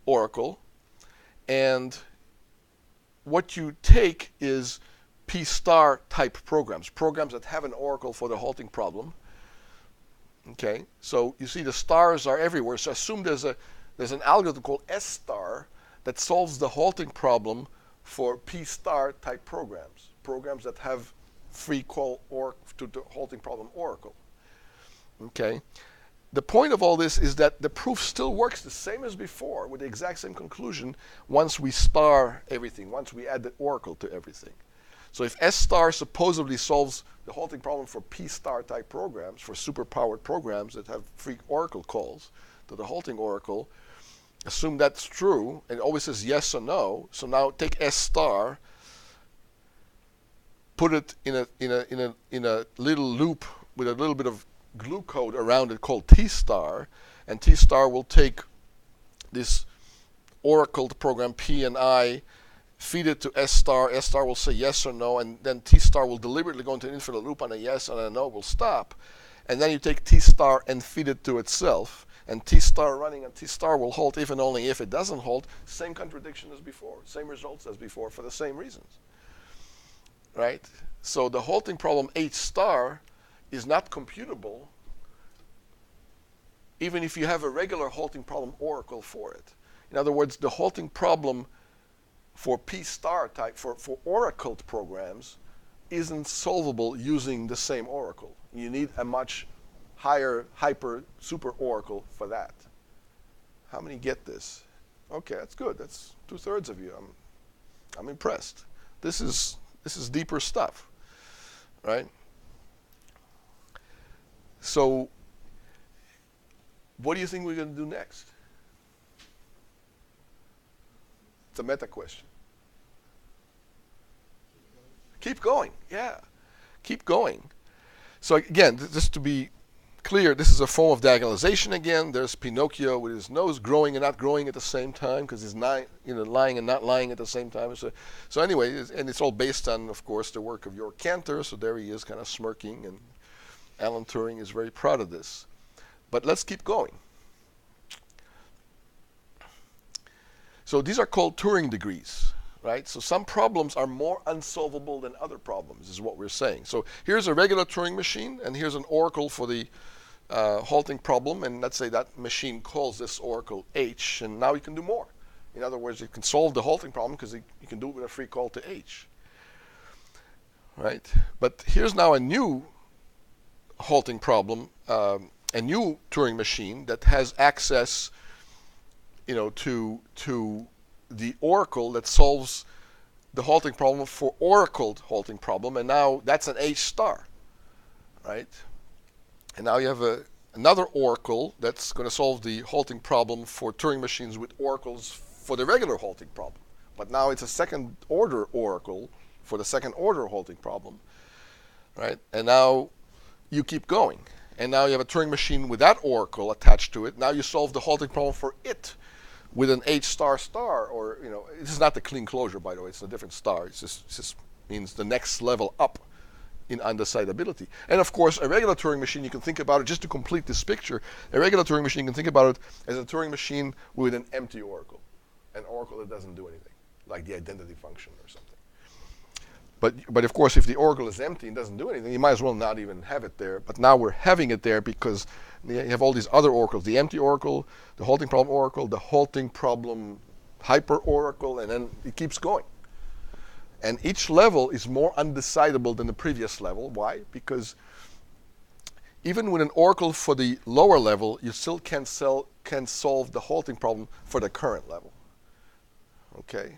oracle, and what you take is P star type programs that have an oracle for the halting problem. Okay, so you see the stars are everywhere. So assume there's an algorithm called S star that solves the halting problem for P star type programs that have free call to the halting problem oracle. Okay, the point of all this is that the proof still works the same as before with the exact same conclusion once we star everything, once we add the oracle to everything. So if S star supposedly solves the halting problem for P star type programs, for superpowered programs that have free oracle calls to the halting oracle, assume that's true, and it always says yes or no. So now take S star, put it in a little loop with a little bit of glue code around it called T star, and T star will take this oracled program P and I, feed it to S star will say yes or no, and then T star will deliberately go into an infinite loop, and a yes and a no will stop. And then you take T star and feed it to itself, and T star running, and T star will halt if and only if it doesn't halt. Same contradiction as before, same results as before for the same reasons. Right? So the halting problem H star is not computable even if you have a regular halting problem oracle for it. In other words, the halting problem for P star type, for oracled programs, isn't solvable using the same oracle. You need a much higher super oracle for that. How many get this? Okay, that's good. That's 2/3 of you. I'm impressed. This is deeper stuff, right? So what do you think we're going to do next? It's a meta question. Keep going. Yeah. Keep going. So again, just to be clear, this is a form of diagonalization again. There's Pinocchio with his nose growing and not growing at the same time because he's not, lying and not lying at the same time. So anyway, and it's all based on, of course, the work of your Cantor. So there he is kind of smirking, and Alan Turing is very proud of this. But let's keep going. So these are called Turing degrees, right? So some problems are more unsolvable than other problems, is what we're saying. So here's a regular Turing machine, and here's an oracle for the halting problem, and let's say that machine calls this oracle H, and now you can do more. In other words, you can solve the halting problem because you can do it with a free call to H, right? But here's now a new halting problem, a new Turing machine that has access to the oracle that solves the halting problem for oracled halting problem, and now that's an H star, right? And now you have another oracle that's going to solve the halting problem for Turing machines with oracles for the regular halting problem. But now it's a second order oracle for the second order halting problem, right? And now you keep going. And now you have a Turing machine with that oracle attached to it. Now you solve the halting problem for it with an H star star, or this is not the clean closure, by the way. It's a different star. It just means the next level up in undecidability. And of course, a regular Turing machine, you can think about it, just to complete this picture, a regular Turing machine, you can think about it as a Turing machine with an empty oracle, an oracle that doesn't do anything, like the identity function or something. But of course, if the oracle is empty and doesn't do anything, you might as well not even have it there. But now we're having it there because you have all these other oracles, the empty oracle, the halting problem oracle, the halting problem hyper oracle, and then it keeps going. And each level is more undecidable than the previous level. Why? Because even with an oracle for the lower level, you still can solve the halting problem for the current level. Okay?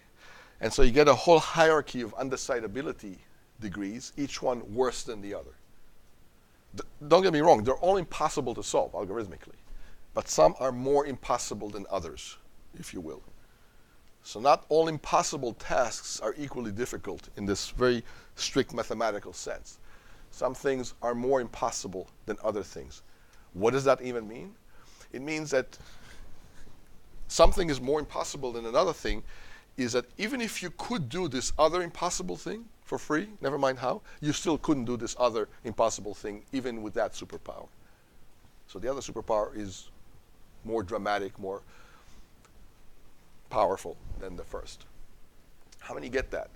And so you get a whole hierarchy of undecidability degrees, each one worse than the other. Don't get me wrong, they're all impossible to solve algorithmically. But some are more impossible than others, if you will. So not all impossible tasks are equally difficult in this very strict mathematical sense. Some things are more impossible than other things. What does that even mean? It means that something is more impossible than another thing is that even if you could do this other impossible thing for free, never mind how, you still couldn't do this other impossible thing even with that superpower. So the other superpower is more dramatic, more powerful than the first. How many get that?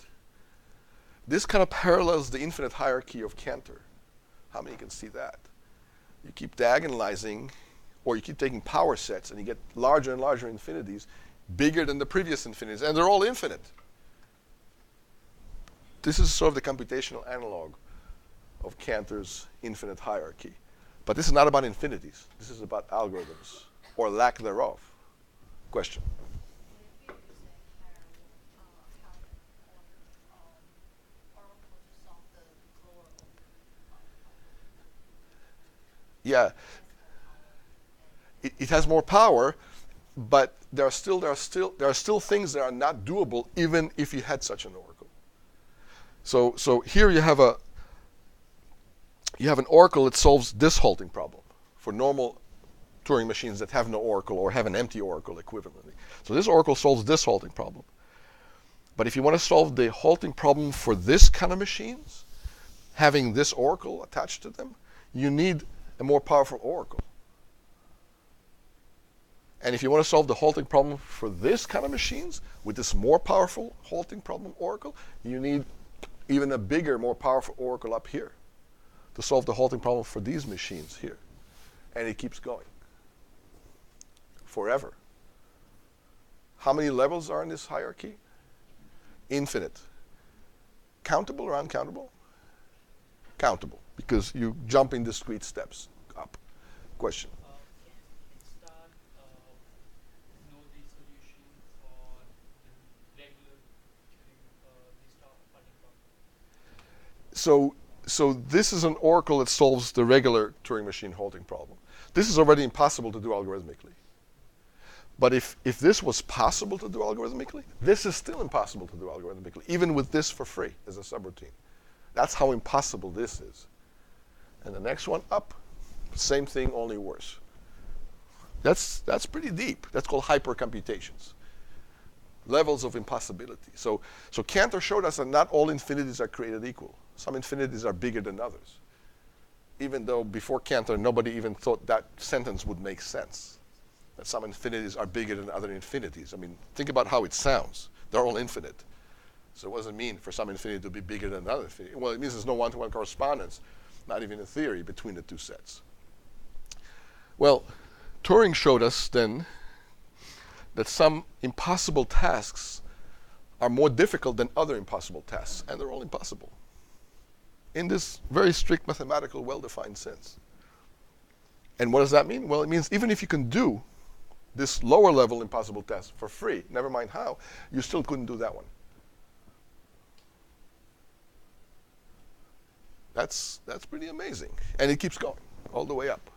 This kind of parallels the infinite hierarchy of Cantor. How many can see that? You keep diagonalizing, or you keep taking power sets, and you get larger and larger infinities, bigger than the previous infinities, and they're all infinite. This is sort of the computational analog of Cantor's infinite hierarchy. But this is not about infinities. This is about algorithms, or lack thereof. Question? Yeah, it has more power, but there are still things that are not doable even if you had such an oracle. So here you have you have an oracle that solves this halting problem for normal Turing machines that have no oracle or have an empty oracle equivalently. So this oracle solves this halting problem. But if you want to solve the halting problem for this kind of machines, having this oracle attached to them, you need a more powerful oracle. And if you want to solve the halting problem for this kind of machines with this more powerful halting problem oracle, you need even a bigger, more powerful oracle up here to solve the halting problem for these machines here. And it keeps going forever. How many levels are in this hierarchy? Infinite. Countable or uncountable? Countable, because you jump in discrete steps up. Question? Can start know the solution for the regular Turing the start halting problem? So this is an oracle that solves the regular Turing machine halting problem. This is already impossible to do algorithmically. But if this was possible to do algorithmically, this is still impossible to do algorithmically, even with this for free as a subroutine. That's how impossible this is. And the next one up, same thing, only worse. That's pretty deep. That's called hyper-computations. Levels of impossibility. So Cantor showed us that not all infinities are created equal. Some infinities are bigger than others. Even though before Cantor, nobody even thought that sentence would make sense. That some infinities are bigger than other infinities. I mean, think about how it sounds. They're all infinite. So what does it mean for some infinity to be bigger than another infinity? Well, it means there's no one-to-one correspondence, not even in theory, between the two sets. Well, Turing showed us then that some impossible tasks are more difficult than other impossible tasks, and they're all impossible in this very strict mathematical, well-defined sense. And what does that mean? Well, it means even if you can do this lower level impossible test for free, never mind how, you still couldn't do that one. That's pretty amazing. And it keeps going all the way up.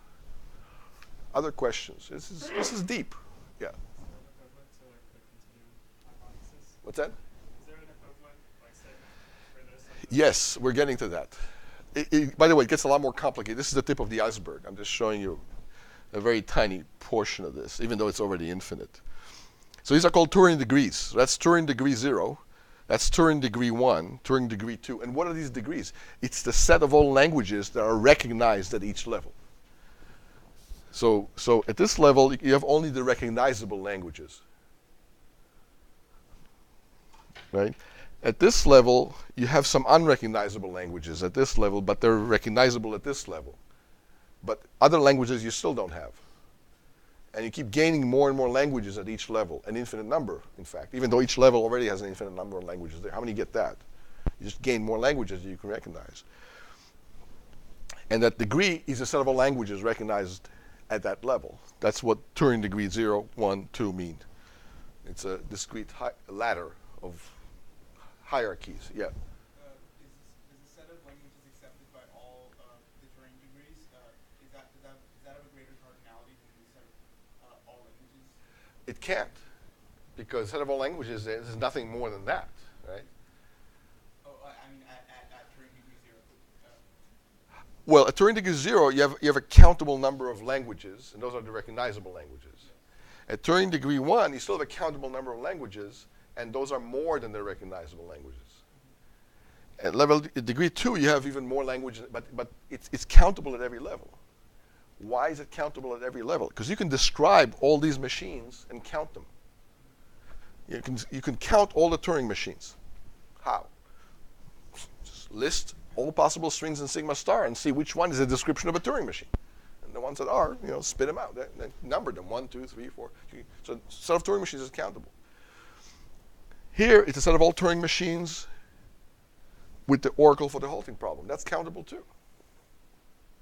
Other questions? This is deep. Yeah. Is there an equivalent to like the continuum hypothesis? What's that? Is there an equivalent, like say, where there's some Yes, we're getting to that. By the way, it gets a lot more complicated. This is the tip of the iceberg. I'm just showing you a very tiny portion of this, even though it's already infinite. So these are called Turing degrees. So that's Turing degree 0. That's Turing degree 1, Turing degree 2. And what are these degrees? It's the set of all languages that are recognized at each level. So at this level, you have only the recognizable languages. Right? At this level, you have some unrecognizable languages at this level, but they're recognizable at this level. But other languages you still don't have. And you keep gaining more and more languages at each level, an infinite number, in fact, even though each level already has an infinite number of languages there. How many get that? You just gain more languages that you can recognize. And that degree is a set of all languages recognized at that level. That's what Turing degree 0, 1, 2 mean. It's a discrete ladder of hierarchies. Yeah. Is the set of languages accepted by all the Turing degrees? Does that have a greater cardinality than the set of all languages? It can't, because set of all languages is nothing more than that, right? Oh, I mean at Turing degree 0. Well, at Turing degree 0, you have a countable number of languages, and those are the recognizable languages. At Turing degree 1, you still have a countable number of languages, and those are more than the recognizable languages. At degree 2, you have even more languages, but it's countable at every level. Why is it countable at every level? Because you can describe all these machines and count them. You can count all the Turing machines. How? Just list all possible strings in sigma star and see which one is a description of a Turing machine. And the ones that are, spit them out. Then number them, 1, 2, 3, 4. So the set of Turing machines is countable. Here, it's a set of all Turing machines with the oracle for the halting problem. That's countable too.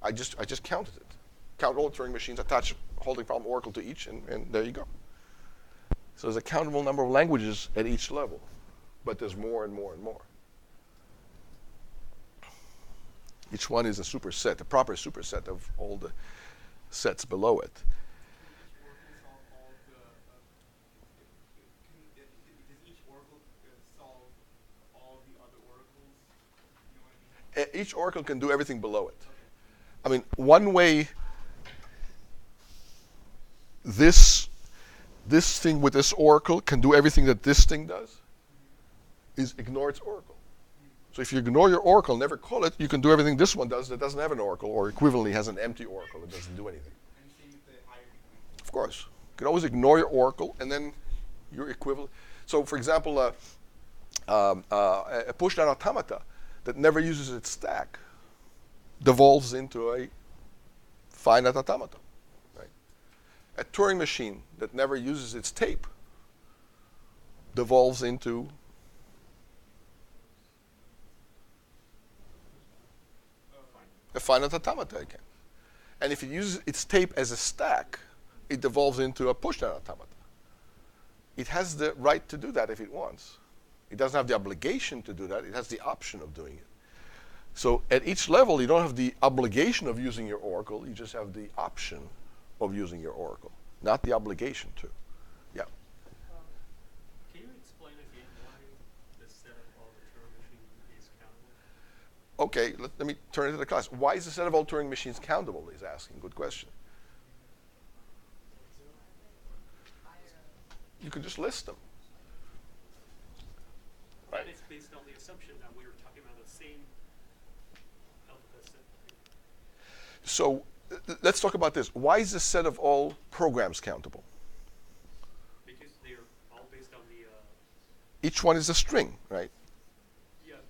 I just counted it. Count all Turing machines, attach halting problem oracle to each, and there you go. So there's a countable number of languages at each level, but there's more and more and more. Each one is a superset, a proper superset of all the sets below it. Does each oracle solve all the other oracles? You know what I mean? Each oracle can do everything below it. Okay. I mean, one way this thing with this oracle can do everything that this thing does is ignore its oracle. So if you ignore your oracle, never call it, you can do everything this one does that doesn't have an oracle, or equivalently has an empty oracle that doesn't do anything. And same with the higher degree. Of course. You can always ignore your oracle, and then your equivalent. So for example, a push-down automata that never uses its stack devolves into a finite automata. Right? A Turing machine that never uses its tape devolves into a finite automata again. And if it uses its tape as a stack, it devolves into a push-down automata. It has the right to do that if it wants. It doesn't have the obligation to do that. It has the option of doing it. So at each level, you don't have the obligation of using your oracle. You just have the option of using your oracle, not the obligation to. Yeah. Can you explain again why the set of all the Turing machines is countable? Okay, let me turn it to the class. Why is the set of all Turing machines countable? He's asking. Good question. You can just list them. Right. And it's based on the assumption that we were talking about the same alphabet set. So let's talk about this. Why is the set of all programs countable? Because they're all based on the Each one is a string, right?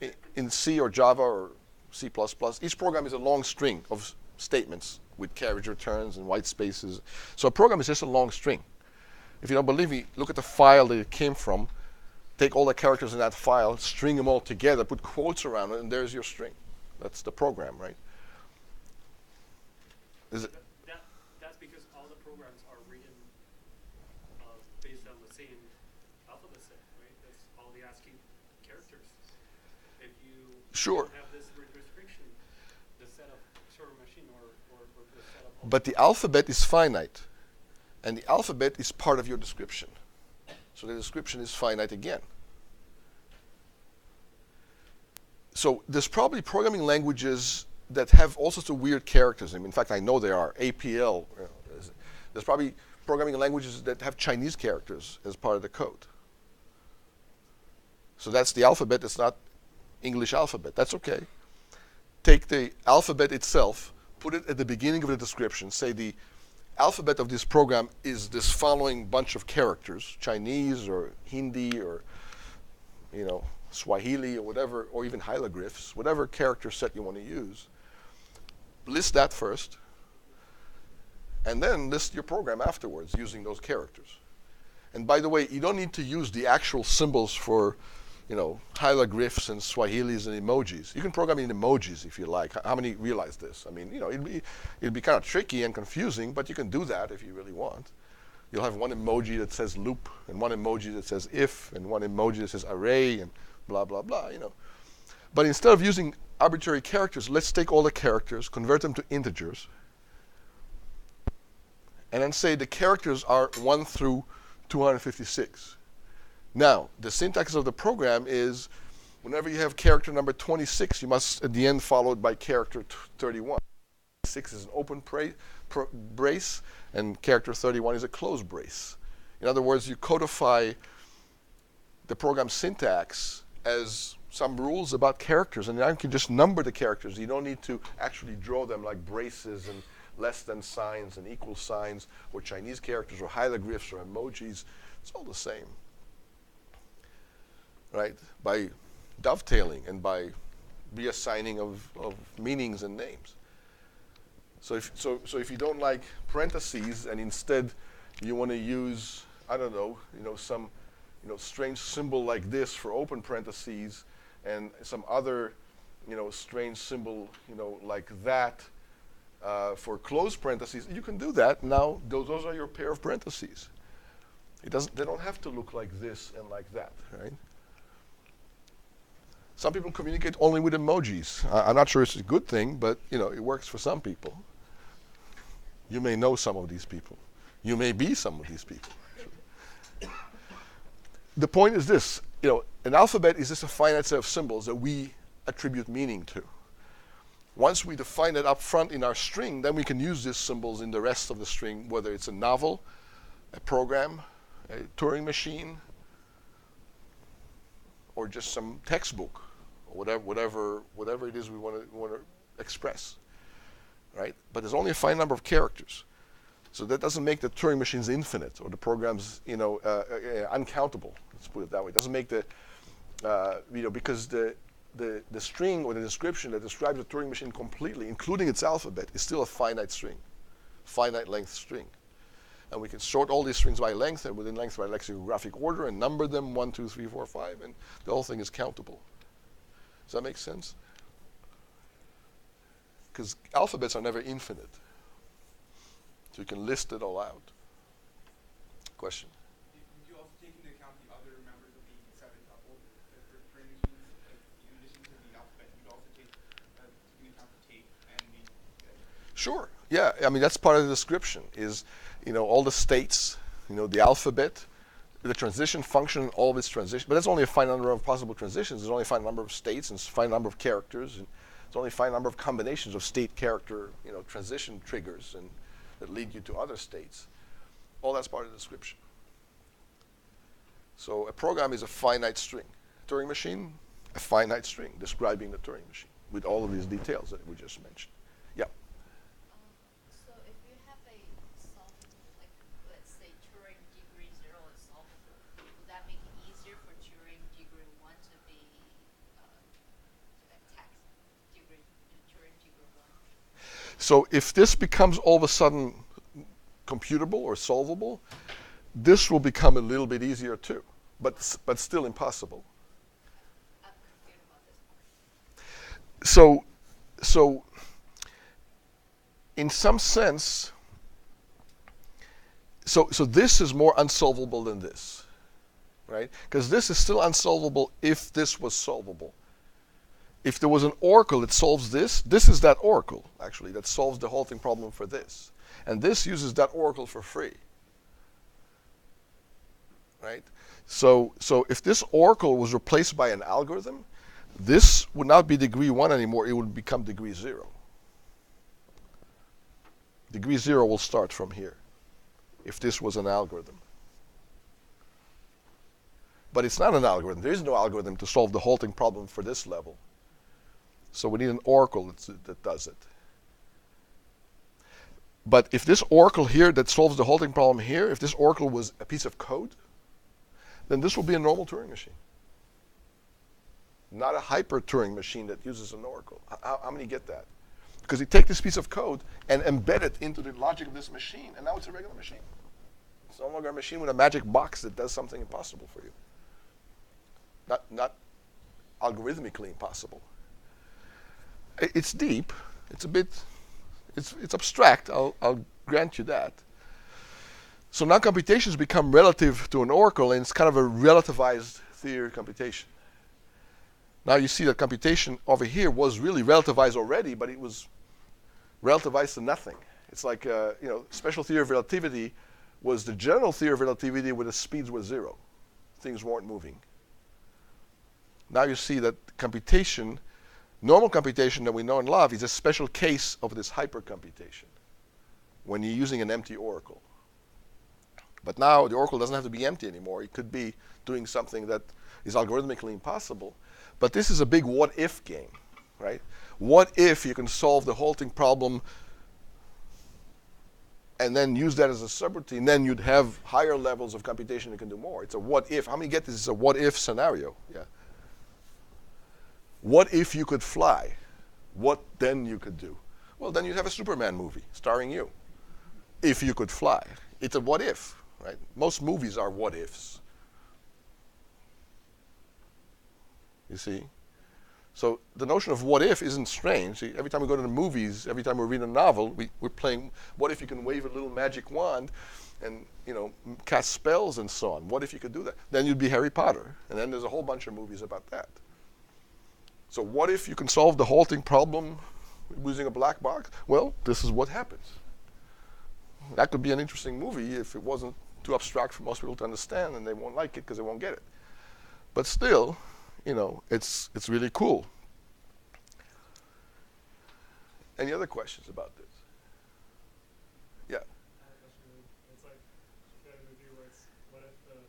yeah. In C or Java or C++, each program is a long string of statements with carriage returns and white spaces. So a program is just a long string. If you don't believe me, look at the file that it came from, take all the characters in that file, string them all together, put quotes around it, and there's your string. That's the program, right? Is it? That's because all the programs are written based on the same alphabet set, right? That's all the ASCII characters. If you Sure. don't have this restriction, the set of Turing machine or the set of all But the alphabet is finite. And the alphabet is part of your description. So the description is finite again. So there's probably programming languages that have all sorts of weird characters. I mean, in fact, I know there are. APL. There's probably programming languages that have Chinese characters as part of the code. So that's the alphabet. It's not English alphabet. That's okay. Take the alphabet itself, put it at the beginning of the description. Say the alphabet of this program is this following bunch of characters, Chinese or Hindi or, Swahili or whatever, or even hieroglyphs, whatever character set you want to use. List that first, and then list your program afterwards using those characters. And by the way, you don't need to use the actual symbols for, hieroglyphs and Swahilis and emojis. You can program in emojis if you like. How many realize this? I mean, it'd be kind of tricky and confusing, but you can do that if you really want. You'll have one emoji that says loop, and one emoji that says if, and one emoji that says array, and blah, blah, blah, But instead of using arbitrary characters, let's take all the characters, convert them to integers, and then say the characters are 1 through 256. Now, the syntax of the program is whenever you have character number 26, you must at the end follow it by character 31. 6 is an open brace, and character 31 is a closed brace. In other words, you codify the program syntax as some rules about characters, and now you can just number the characters. You don't need to actually draw them like braces and less than signs and equal signs or Chinese characters or hieroglyphs or emojis. It's all the same. Right? By dovetailing and by reassigning of meanings and names. So if you don't like parentheses and instead you want to use, I don't know, some strange symbol like this for open parentheses and some other strange symbol like that for closed parentheses, you can do that. Now those are your pair of parentheses. They don't have to look like this and like that, right? Some people communicate only with emojis. I'm not sure it's a good thing, but it works for some people. You may know some of these people. You may be some of these people. The point is this, an alphabet is just a finite set of symbols that we attribute meaning to. Once we define it up front in our string, then we can use these symbols in the rest of the string, whether it's a novel, a program, a Turing machine, or just some textbook, or whatever it is we want to express, right? But there's only a finite number of characters, so that doesn't make the Turing machines infinite or the programs, uncountable. Let's put it that way. It doesn't make the, because the string or the description that describes the Turing machine completely, including its alphabet, is still a finite string, finite length string. And we can sort all these strings by length, and within length by lexicographic order, and number them 1, 2, 3, 4, 5, and the whole thing is countable. Does that make sense? Because alphabets are never infinite. So you can list it all out. Question? Would you also take into account the other members of the seven tuple, the Turing machines, in addition to the alphabet? You'd also take into account the tape and the. Sure. Yeah. I mean, that's part of the description. Is all the states, the alphabet, the transition function, all of its transition. But that's only a finite number of possible transitions. There's only a finite number of states and a finite number of characters, and there's only a finite number of combinations of state character, transition triggers, and that lead you to other states. All that's part of the description. So a program is a finite string. A Turing machine, a finite string describing the Turing machine with all of these details that we just mentioned. Yeah. So if you have a solvable, like let's say Turing degree 0 is solvable, would that make it easier for Turing degree 1 to be attacked? Turing degree 1. So if this becomes all of a sudden computable or solvable, this will become a little bit easier too, but still impossible. I'm confused about this part. So in some sense, so this is more unsolvable than this, right? Because this is still unsolvable if this was solvable. If there was an oracle that solves this is that oracle, actually, that solves the halting problem for this. And this uses that oracle for free, right? So if this oracle was replaced by an algorithm, this would not be degree 1 anymore. It would become degree 0. Degree 0 will start from here if this was an algorithm. But it's not an algorithm. There is no algorithm to solve the halting problem for this level. So we need an oracle that does it. But if this oracle here that solves the halting problem here, if this oracle was a piece of code, then this will be a normal Turing machine. Not a hyper-Turing machine that uses an oracle. How many get that? Because you take this piece of code and embed it into the logic of this machine, and now it's a regular machine. It's no longer a machine with a magic box that does something impossible for you. Not algorithmically impossible. It's deep. It's a bit. It's abstract. I'll grant you that. So now computations become relative to an oracle, and it's kind of a relativized theory computation. Now you see that computation over here was really relativized already, but it was relativized to nothing. It's like special theory of relativity was the general theory of relativity where the speeds were 0. Things weren't moving. Now you see that computation, normal computation that we know and love, is a special case of this hyper-computation when you're using an empty oracle. But now the oracle doesn't have to be empty anymore. It could be doing something that is algorithmically impossible. But this is a big what-if game, right? What if you can solve the halting problem and then use that as a subroutine? Then you'd have higher levels of computation that can do more. It's a what-if. How many get this? It's a what-if scenario. Yeah. What if you could fly? What then you could do? Well, then you'd have a Superman movie starring you. If you could fly. It's a what if, right? Most movies are what ifs. You see? So the notion of what if isn't strange. See, every time we go to the movies, every time we read a novel, we're playing, what if you can wave a little magic wand and cast spells and so on? What if you could do that? Then you'd be Harry Potter. And then there's a whole bunch of movies about that. So what if you can solve the halting problem using a black box? Well, this is what happens. That could be an interesting movie if it wasn't too abstract for most people to understand, and they won't like it because they won't get it. But still, it's really cool. Any other questions about this? Yeah. I have a question. It's like you had a movie where it's what if the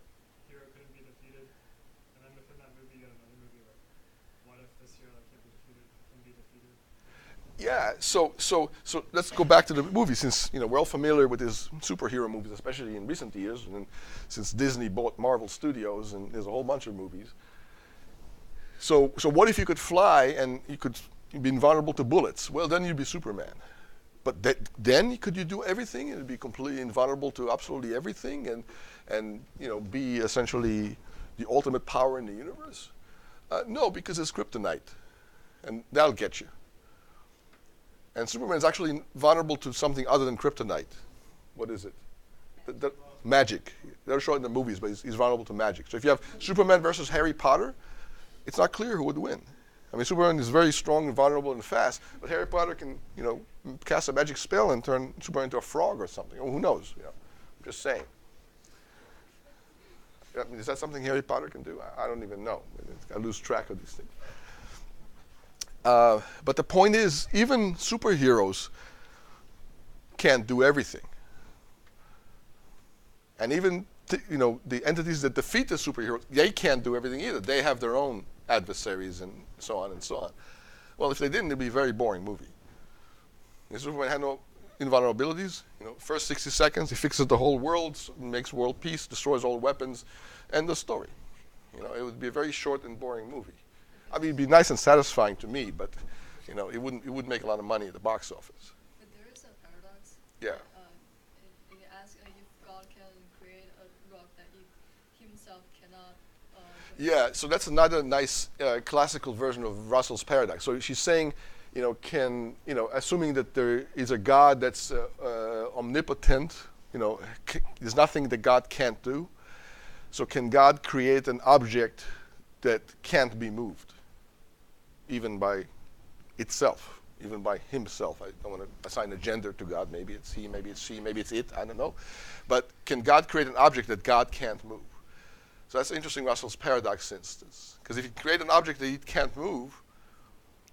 hero couldn't be defeated, and then within that movie you got another movie like what if this hero that can't be defeated can be defeated? Yeah, so let's go back to the movie, since we're all familiar with these superhero movies, especially in recent years, and since Disney bought Marvel Studios, and there's a whole bunch of movies. So what if you could fly and you could be invulnerable to bullets? Well, then you'd be Superman. But then could you do everything and be completely invulnerable to absolutely everything, and be essentially the ultimate power in the universe? No, because it's kryptonite, and that'll get you. And Superman is actually vulnerable to something other than kryptonite. What is it? Magic. They'll show it in the movies, but he's vulnerable to magic. So if you have Superman versus Harry Potter, it's not clear who would win. I mean, Superman is very strong and vulnerable and fast, but Harry Potter can, cast a magic spell and turn Superman into a frog or something. Who knows? I'm just saying. I mean, is that something Harry Potter can do? I don't even know. I lose track of these things. But the point is, even superheroes can't do everything. And even the entities that defeat the superheroes, they can't do everything either. They have their own adversaries and so on and so on. Well, if they didn't, it'd be a very boring movie. If Superman had no invulnerabilities, first 60 seconds, he fixes the whole world, makes world peace, destroys all weapons, end the story. It would be a very short and boring movie. I mean, it'd be nice and satisfying to me, but it wouldn't make a lot of money at the box office. But there is a paradox. Yeah. If you ask if God can create a rock that he himself cannot. Yeah, so that's another nice classical version of Russell's paradox. So she's saying, assuming that there is a God that's omnipotent, there's nothing that God can't do. So can God create an object that can't be moved, even by itself, even by himself? I don't want to assign a gender to God. Maybe it's he, maybe it's she, maybe it's it. I don't know. But can God create an object that God can't move? So that's interesting, Russell's paradox instance. Because if you create an object that it can't move,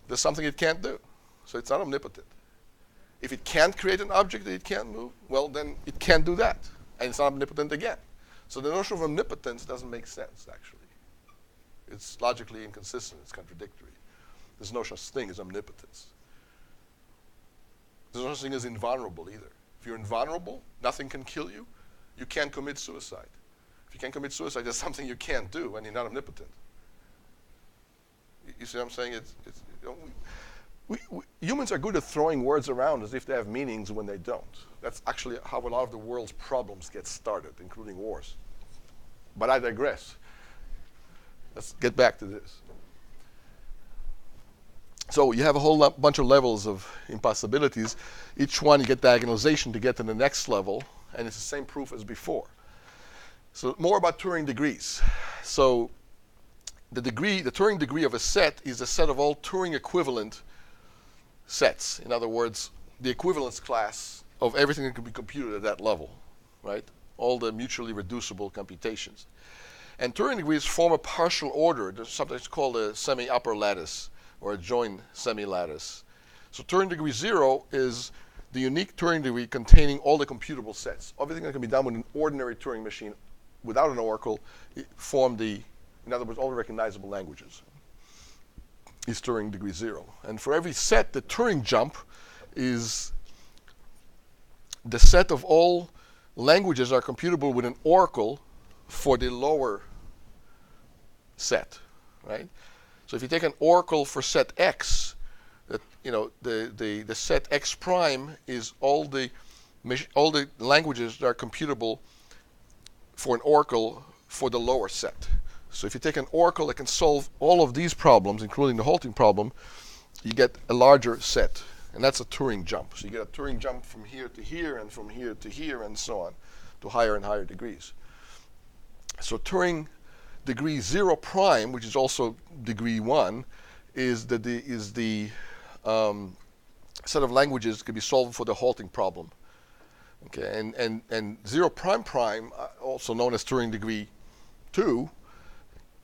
there's something it can't do. So it's not omnipotent. If it can't create an object that it can't move, well, then it can't do that. And it's not omnipotent again. So the notion of omnipotence doesn't make sense, actually. It's logically inconsistent. It's contradictory. There's no such thing as omnipotence. There's no such thing as invulnerable either. If you're invulnerable, nothing can kill you. You can't commit suicide. If you can't commit suicide, there's something you can't do, and you're not omnipotent. You see what I'm saying? Humans are good at throwing words around as if they have meanings when they don't. That's actually how a lot of the world's problems get started, including wars. But I digress. Let's get back to this. So you have a whole bunch of levels of impossibilities. Each one you get diagonalization to get to the next level, and it's the same proof as before. So more about Turing degrees. So the Turing degree of a set is a set of all Turing equivalent sets. In other words, the equivalence class of everything that can be computed at that level, right? All the mutually reducible computations. And Turing degrees form a partial order. There's something that's called a semi-upper lattice or a joint semi-lattice. So Turing degree 0 is the unique Turing degree containing all the computable sets. Everything that can be done with an ordinary Turing machine without an oracle form in other words, all the recognizable languages is Turing degree 0. And for every set, the Turing jump is the set of all languages are computable with an oracle for the lower set, right? So if you take an oracle for set X, that the set X prime is all the languages that are computable for an oracle for the lower set. So if you take an oracle that can solve all of these problems, including the halting problem, you get a larger set. And that's a Turing jump. So you get a Turing jump from here to here and from here to here and so on to higher and higher degrees. So Turing degree 0 prime, which is also degree 1, is the set of languages that can be solved for the halting problem. Okay, and 0 prime prime, also known as Turing degree 2,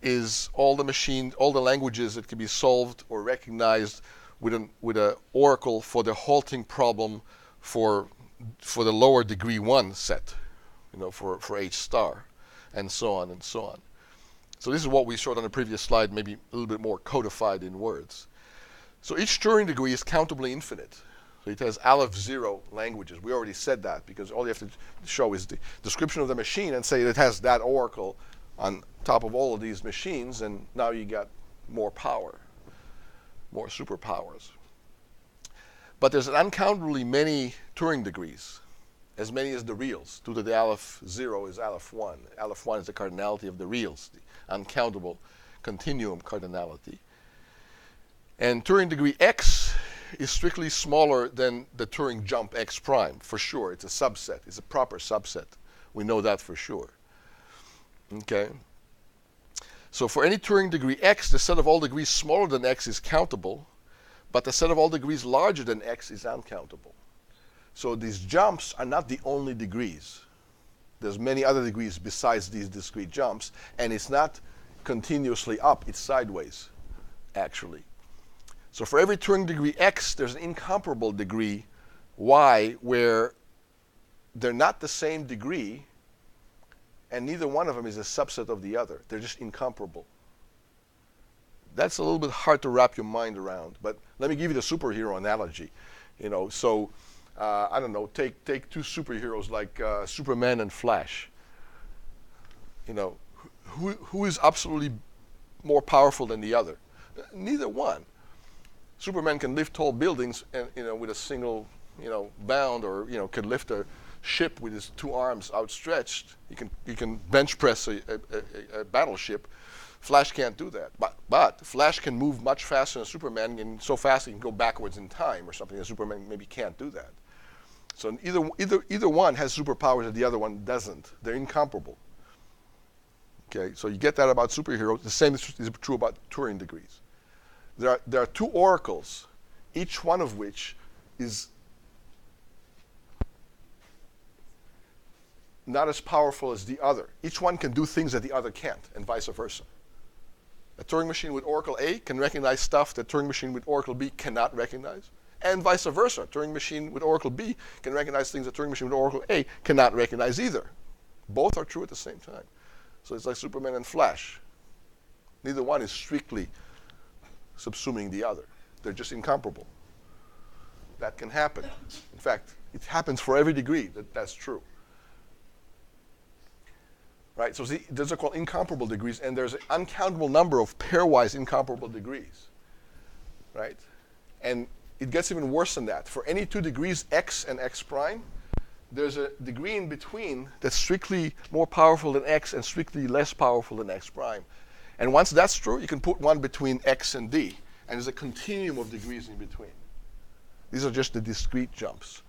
is all the languages that can be solved or recognized with a oracle for the halting problem for the lower degree 1 set, for H star, and so on and so on. So this is what we showed on the previous slide, maybe a little bit more codified in words. So each Turing degree is countably infinite. So it has Aleph 0 languages. We already said that because all you have to show is the description of the machine and say it has that oracle on top of all of these machines, and now you got more power, more superpowers. But there's uncountably many Turing degrees, as many as the reals. 2 to the Aleph 0 is Aleph 1. Aleph 1 is the cardinality of the reals, the uncountable continuum cardinality. And Turing degree X is strictly smaller than the Turing jump X prime, for sure. It's a subset. It's a proper subset. We know that for sure. Okay? So for any Turing degree X, the set of all degrees smaller than X is countable, but the set of all degrees larger than X is uncountable. So these jumps are not the only degrees. There's many other degrees besides these discrete jumps, and it's not continuously up, it's sideways, actually. So for every Turing degree X, there's an incomparable degree Y where they're not the same degree, and neither one of them is a subset of the other. They're just incomparable. That's a little bit hard to wrap your mind around, but let me give you the superhero analogy. So I don't know, take two superheroes like Superman and Flash. Who is absolutely more powerful than the other? Neither one. Superman can lift tall buildings and with a single bound, or can lift a ship with his 2 arms outstretched. He can bench press a battleship. Flash can't do that. But Flash can move much faster than Superman, and so fast he can go backwards in time or something, and Superman maybe can't do that. So either one has superpowers that the other one doesn't. They're incomparable. Okay, so you get that about superheroes. The same is true about Turing degrees. There are 2 oracles, each one of which is not as powerful as the other. Each one can do things that the other can't, and vice versa. A Turing machine with oracle A can recognize stuff that Turing machine with oracle B cannot recognize, and vice versa. A Turing machine with oracle B can recognize things that Turing machine with oracle A cannot recognize either. Both are true at the same time. So it's like Superman and Flash. Neither one is strictly subsuming the other. They're just incomparable. That can happen. In fact, it happens for every degree that's true. Right? So those are called incomparable degrees, and there's an uncountable number of pairwise incomparable degrees. Right? And it gets even worse than that. For any 2 degrees, X and X prime, there's a degree in between that's strictly more powerful than X and strictly less powerful than X prime. And once that's true, you can put one between X and D, and there's a continuum of degrees in between. These are just the discrete jumps,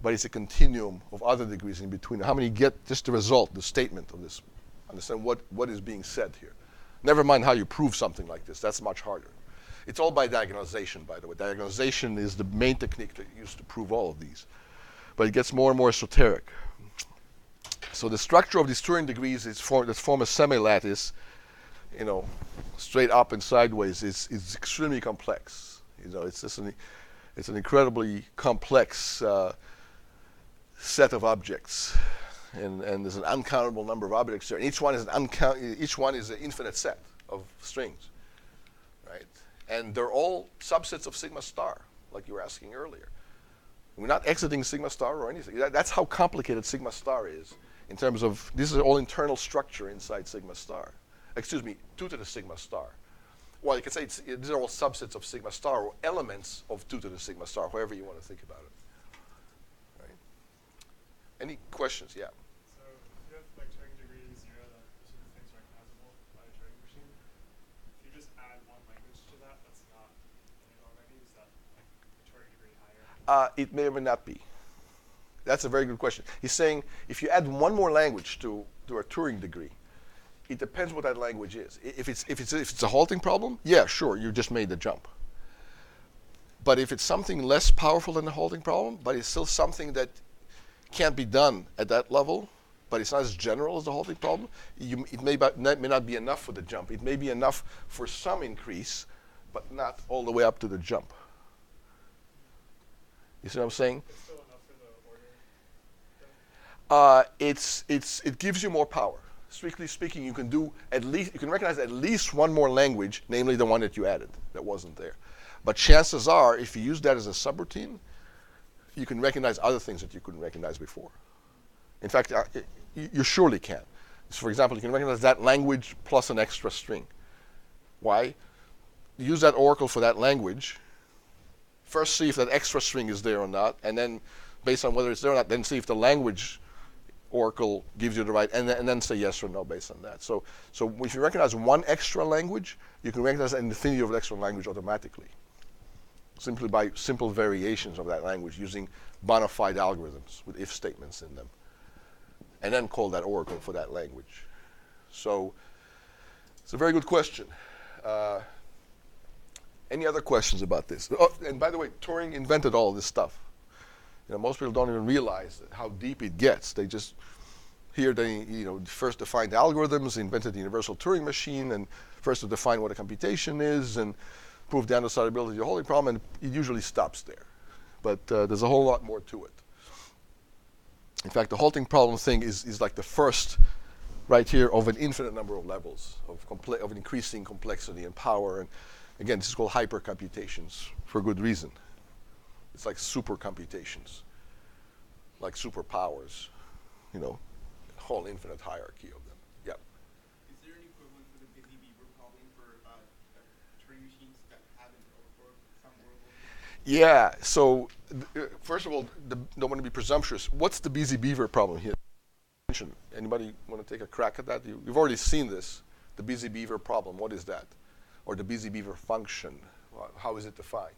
but it's a continuum of other degrees in between. How many get just the result, the statement of this? Understand what is being said here. Never mind how you prove something like this. That's much harder. It's all by diagonalization, by the way. Diagonalization is the main technique that you use to prove all of these. But it gets more and more esoteric. So the structure of these Turing degrees that form a semilattice, straight up and sideways, is extremely complex. It's an incredibly complex set of objects, and there's an uncountable number of objects there. And each one is an infinite set of strings, right? And they're all subsets of sigma star, like you were asking earlier. We're not exiting sigma star or anything. That's how complicated sigma star is in terms of, this is all internal structure inside sigma star. Excuse me, 2 to the sigma star. Well, you could say these are all subsets of sigma star, or elements of 2 to the sigma star, however you want to think about it. Right? Any questions? Yeah. So if you have like Turing degree 0 that certain things are recognizable by a Turing machine, if you just add one language to that, that's not in it already, is that like a Turing degree higher? It may or may not be. That's a very good question. He's saying if you add one more language to a Turing degree, it depends what that language is. If it's a halting problem, yeah, sure, you just made the jump. But if it's something less powerful than the halting problem, but it's still something that can't be done at that level, but it's not as general as the halting problem, it may not be enough for the jump. It may be enough for some increase, but not all the way up to the jump. You see what I'm saying? It's still enough for the order. It gives you more power. Strictly speaking, you can recognize at least one more language, namely the one that you added that wasn't there. But chances are, if you use that as a subroutine, you can recognize other things that you couldn't recognize before. In fact, you surely can. So for example, you can recognize that language plus an extra string. Why? Use that oracle for that language. First see if that extra string is there or not, and then based on whether it's there or not, then see if the language oracle gives you the right, and then say yes or no based on that. So if you recognize one extra language, you can recognize an infinity of extra language automatically, simply by simple variations of that language using bona fide algorithms with if statements in them, and then call that oracle for that language. So it's a very good question. Any other questions about this? Oh, and by the way, Turing invented all of this stuff. Most people don't even realize how deep it gets. They just they first defined algorithms, invented the universal Turing machine, and first to define what a computation is, and proved the undecidability of the halting problem, and it usually stops there. But there's a whole lot more to it. In fact, the halting problem thing is like the first, right here, of an infinite number of levels of increasing complexity and power. And again, this is called hyper-computations for good reason. It's like super computations, like superpowers, whole infinite hierarchy of them. Yep. Is there an equivalent for the busy beaver problem for Turing machines that haven't or some oracles? Yeah. So first of all, don't want to be presumptuous. What's the busy beaver problem here? Anybody want to take a crack at that? You've already seen this. The busy beaver problem. What is that? Or the busy beaver function? How is it defined?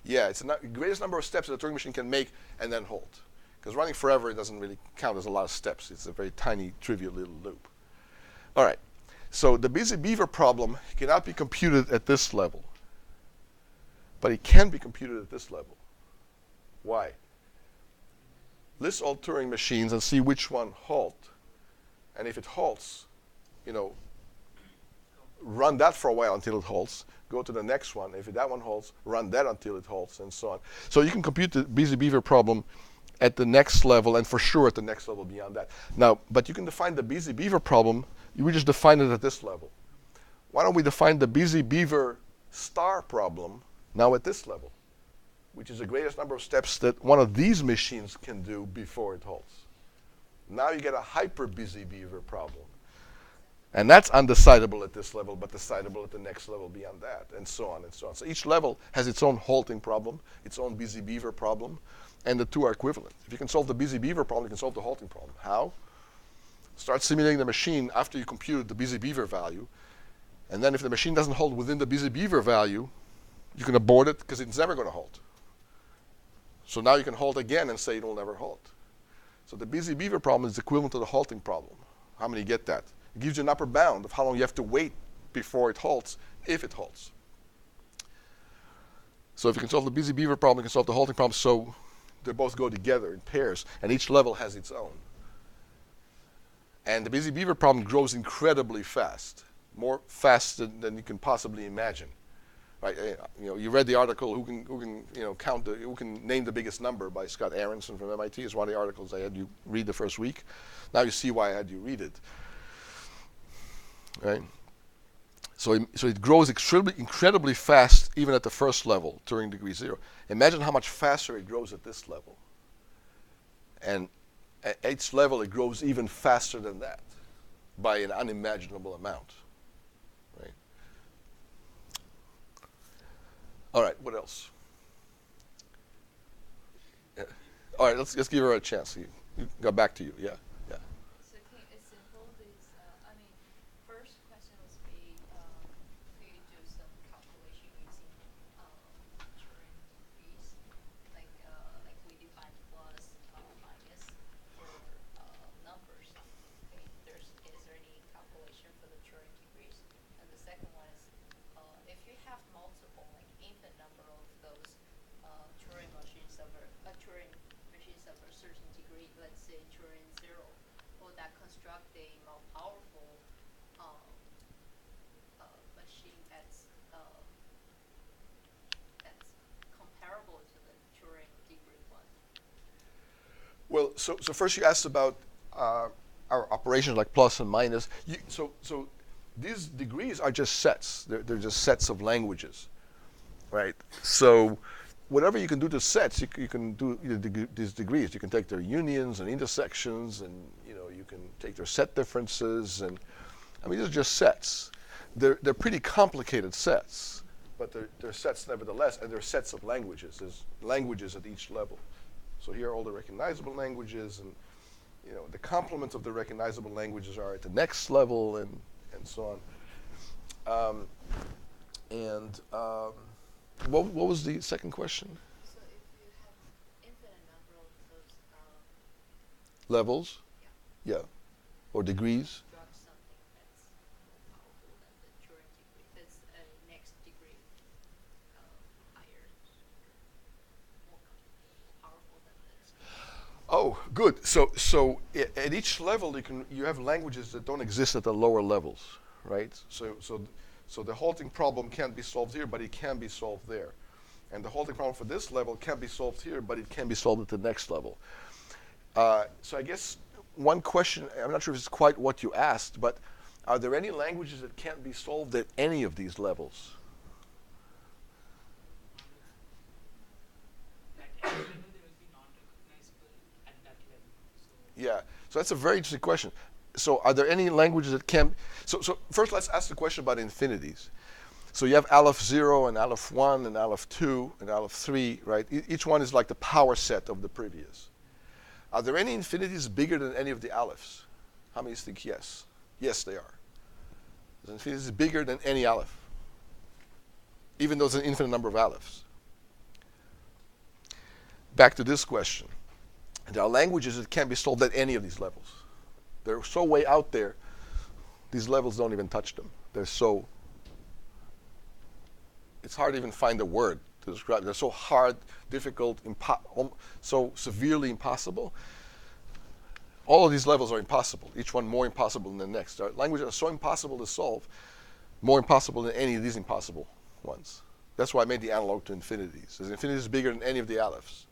Yeah, it's the greatest number of steps that a Turing machine can make and then halt. Because running forever, it doesn't really count as a lot of steps. It's a very tiny, trivial little loop. All right. So the busy beaver problem cannot be computed at this level. But it can be computed at this level. Why? List all Turing machines and see which one halt. And if it halts, run that for a while until it halts. Go to the next one. If that one halts, run that until it halts, and so on. So you can compute the busy beaver problem at the next level, and for sure at the next level beyond that. Now, but you can define the busy beaver problem. We just define it at this level. Why don't we define the busy beaver star problem now at this level, which is the greatest number of steps that one of these machines can do before it halts. Now you get a hyper busy beaver problem. And that's undecidable at this level, but decidable at the next level beyond that, and so on and so on. So each level has its own halting problem, its own busy beaver problem, and the two are equivalent. If you can solve the busy beaver problem, you can solve the halting problem. How? Start simulating the machine after you computed the busy beaver value, and then if the machine doesn't halt within the busy beaver value, you can abort it because it's never going to halt. So now you can halt again and say it'll never halt. So the busy beaver problem is equivalent to the halting problem. How many get that? It gives you an upper bound of how long you have to wait before it halts, if it halts. So if you can solve the busy beaver problem, you can solve the halting problem, so they both go together in pairs, and each level has its own. And the busy beaver problem grows incredibly fast, more fast than you can possibly imagine. Right? You read the article, who can name the biggest number by Scott Aronson from MIT. Is one of the articles I had you read the first week. Now you see why I had you read it. Right? So it grows incredibly fast even at the first level, Turing degree 0. Imagine how much faster it grows at this level. And at each level it grows even faster than that by an unimaginable amount. Right? All right, what else? Yeah. All right, let's give her a chance. Got back to you, yeah. So can it's simple. This first question was be, could you do some calculation using Turing degrees, like we define plus minus for numbers. Okay, is there any calculation for the Turing degrees? And the second one is, if you have multiple, like infinite number of those Turing machines of a certain degree, let's say Turing 0, will that construct a more powerful Well, so first you asked about our operations like plus and minus. So these degrees are just sets. They're just sets of languages, right? So whatever you can do to sets, you can do these degrees. You can take their unions and intersections, and you can take their set differences, and I mean these are just sets. They're pretty complicated sets, but they're sets nevertheless, and they're sets of languages. There's languages at each level. So here are all the recognizable languages, and the complements of the recognizable languages are at the next level, and so on. What was the second question? So if you have infinite number of those, Levels? yeah, Yeah. Or degrees? drop something that's more powerful than the Turing degree. That's a next degree higher, more powerful than this. Oh, good. So at each level you have languages that don't exist at the lower levels, right? So the halting problem can't be solved here, but it can be solved there. And the halting problem for this level can't be solved here, but it can be solved at the next level. So I guess one question, I'm not sure if it's quite what you asked, but are there any languages that can't be solved at any of these levels? At any level, they will be non-recognizable at that level. So Yeah, so that's a very interesting question. So are there any languages that can, so first let's ask the question about infinities. So you have aleph 0 and aleph 1 and aleph 2 and aleph 3, right? Each one is like the power set of the previous. Are there any infinities bigger than any of the alephs? How many think yes? Yes, they are. The infinity is bigger than any aleph, even though there's an infinite number of alephs. Back to this question. There are languages that can't be solved at any of these levels. They're so way out there, these levels don't even touch them. They're so, it's hard to even find a word to describe. They're so hard, difficult, so severely impossible. All of these levels are impossible, each one more impossible than the next. There are languages that are so impossible to solve, more impossible than any of these impossible ones. That's why I made the analog to infinities. Because infinity is bigger than any of the alephs.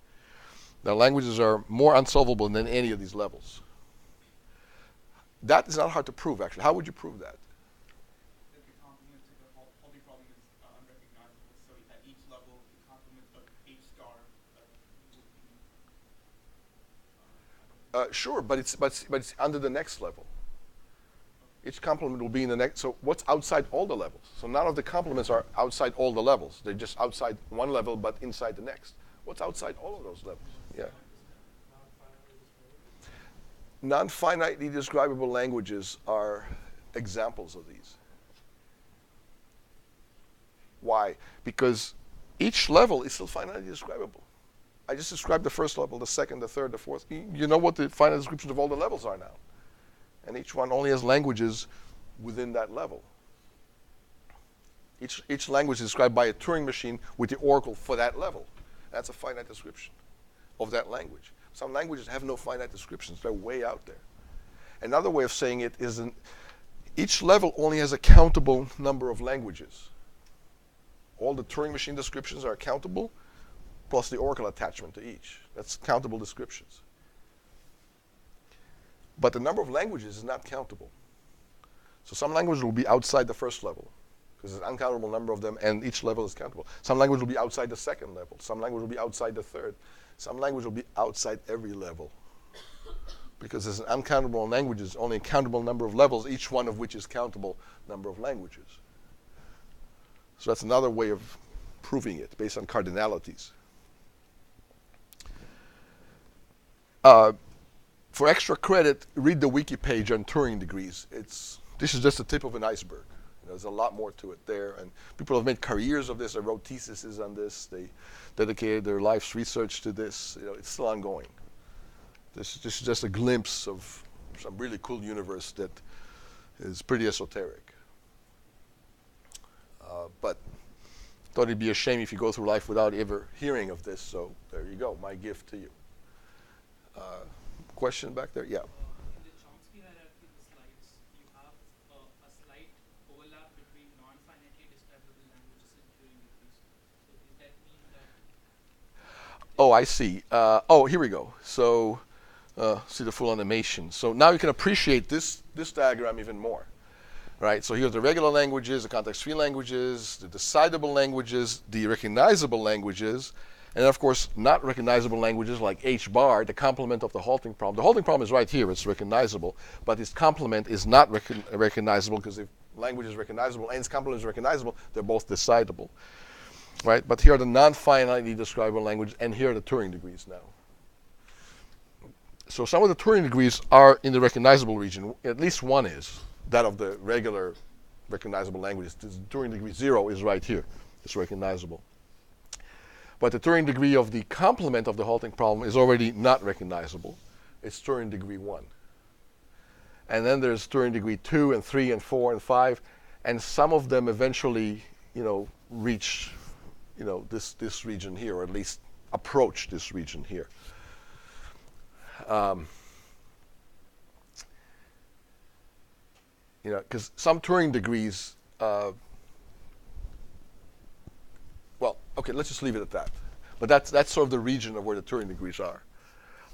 Now languages are more unsolvable than any of these levels. That is not hard to prove, actually. How would you prove that? That the complement to the halting problem is unrecognizable. So at each level, the complement of H star would be. Sure, but it's under the next level. Each complement will be in the next. So what's outside all the levels? So none of the complements are outside all the levels. They're just outside one level, but inside the next. What's outside all of those levels? Yeah. Non-finitely describable languages are examples of these. Why? Because each level is still finitely describable. I just described the first level, the second, the third, the fourth. You know what the finite descriptions of all the levels are now. And each one only has languages within that level. Each language is described by a Turing machine with the oracle for that level. That's a finite description of that language. Some languages have no finite descriptions. They're way out there. Another way of saying it is each level only has a countable number of languages. All the Turing machine descriptions are countable, plus the oracle attachment to each. That's countable descriptions. But the number of languages is not countable. So some languages will be outside the first level, because there's an uncountable number of them, and each level is countable. Some language will be outside the second level. Some language will be outside the third. Some language will be outside every level. Because there's an uncountable languages, only a countable number of levels, each one of which is countable number of languages. So that's another way of proving it, based on cardinalities. For extra credit, read the wiki page on Turing degrees. This is just the tip of an iceberg. There's a lot more to it there, and people have made careers of this. They wrote theses on this. They dedicated their life's research to this. It's still ongoing. This is just a glimpse of some really cool universe that is pretty esoteric. But thought it'd be a shame if you go through life without ever hearing of this. So there you go, my gift to you. Question back there? Yeah. in the Chomsky hierarchy of the slides, you have a slight overlap between non-finitely describable languages and Turing degrees. So does that mean that? Oh, I see. Here we go. So see the full animation. So now you can appreciate this diagram even more. Right, so here's the regular languages, the context-free languages, the decidable languages, the recognizable languages, and of course not recognizable languages like H bar, the complement of the halting problem. The halting problem is right here, it's recognizable, but its complement is not recognizable, because if language is recognizable and its complement is recognizable, they're both decidable. Right, but here are the non-finitely describable languages, and here are the Turing degrees now. So some of the Turing degrees are in the recognizable region, at least one is. That of the regular recognizable languages. The Turing degree 0 is right here. It's recognizable. But the Turing degree of the complement of the halting problem is already not recognizable. It's Turing degree 1. And then there's Turing degree 2 and 3 and 4 and 5, and some of them eventually, reach, this region here, or at least approach this region here. Because some Turing degrees, well, okay, let's just leave it at that. But that's sort of the region of where the Turing degrees are.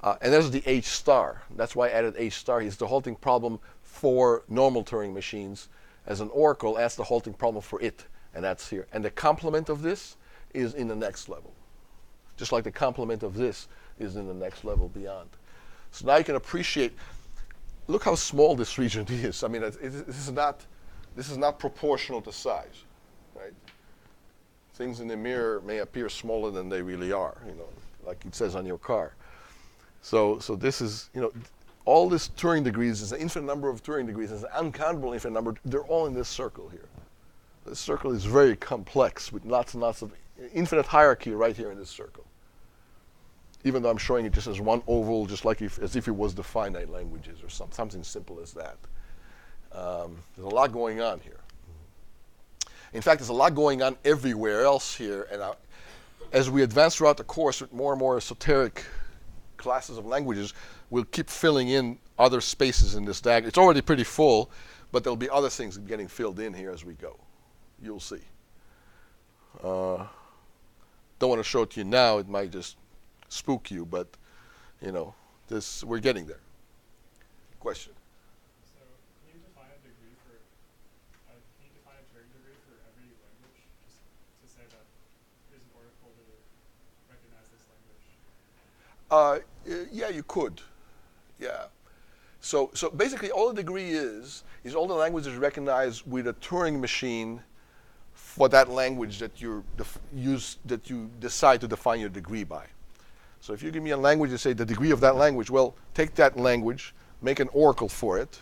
And there's the H star. That's why I added H star. It's the halting problem for normal Turing machines as an oracle as the halting problem for it. And that's here. And the complement of this is in the next level. Just like the complement of this is in the next level beyond. So now you can appreciate. Look how small this region is. I mean, this is not proportional to size, right? Things in the mirror may appear smaller than they really are, like it says on your car. So this is, all this Turing degrees is an infinite number of Turing degrees. It's an uncountable infinite number. They're all in this circle here. This circle is very complex with lots and lots of infinite hierarchy right here in this circle. Even though I'm showing it just as one oval, just like as if it was the finite languages or something simple as that. There's a lot going on here. In fact, there's a lot going on everywhere else here. And as we advance throughout the course with more and more esoteric classes of languages, we'll keep filling in other spaces in this diagram. It's already pretty full, but there'll be other things getting filled in here as we go. You'll see. Don't want to show it to you now. It might just spook you, but we're getting there. Question. So can you define a degree can you define a Turing degree for every language, just to say that there's an oracle to recognize this language? Yeah, you could. Yeah. So basically, all the degree is all the languages recognized with a Turing machine for that language that you decide to define your degree by. So if you give me a language and say the degree of that language, well, take that language, make an oracle for it,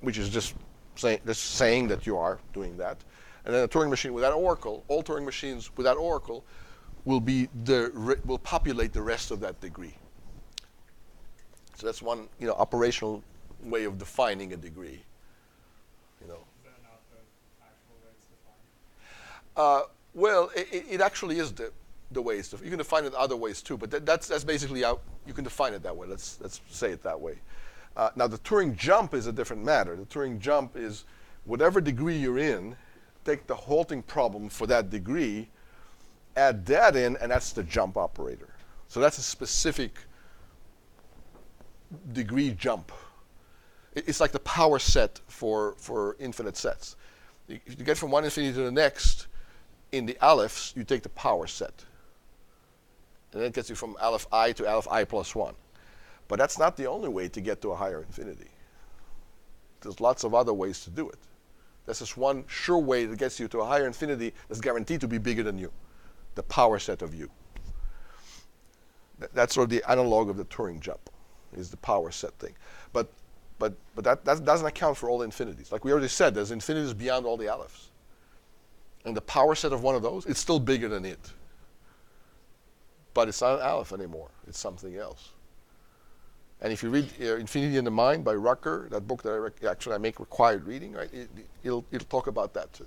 which is just saying that you are doing that, and then a Turing machine with that oracle, all Turing machines with that oracle will populate the rest of that degree. So that's one operational way of defining a degree. Is that not the actual way it's defined? Well, it actually is the way it's defined. You can define it other ways too, but that's basically how you can define it that way. Let's say it that way. Now the Turing jump is a different matter. The Turing jump is whatever degree you're in, take the halting problem for that degree, add that in, and that's the jump operator. So that's a specific degree jump. It's like the power set for infinite sets. If you get from one infinity to the next, in the alephs, you take the power set. And that gets you from aleph I to aleph I plus 1. But that's not the only way to get to a higher infinity. There's lots of other ways to do it. That's just one sure way that gets you to a higher infinity that's guaranteed to be bigger than you, the power set of you. That's sort of the analog of the Turing jump, is the power set thing. But that doesn't account for all the infinities. Like we already said, there's infinities beyond all the alephs. And the power set of one of those, it's still bigger than it. But it's not an aleph anymore. It's something else. And if you read Infinity in the Mind by Rucker, that book that I make required reading, right? It'll talk about that too.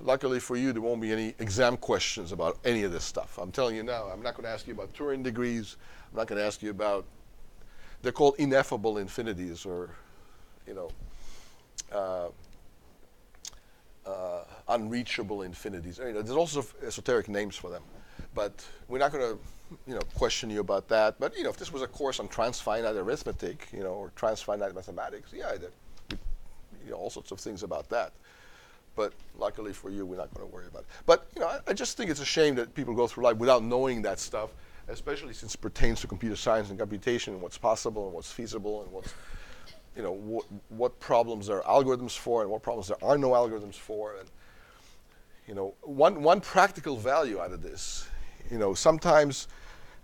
Luckily for you, there won't be any exam questions about any of this stuff. I'm telling you now, I'm not going to ask you about Turing degrees. I'm not going to ask you about, they're called ineffable infinities, or, unreachable infinities. There's also esoteric names for them. But we're not going to, question you about that. But if this was a course on transfinite arithmetic, or transfinite mathematics, yeah, all sorts of things about that. But luckily for you, we're not going to worry about it. But I just think it's a shame that people go through life without knowing that stuff, especially since it pertains to computer science and computation and what's possible and what's feasible and what's, what problems there are algorithms for and what problems there are no algorithms for. And one practical value out of this, sometimes,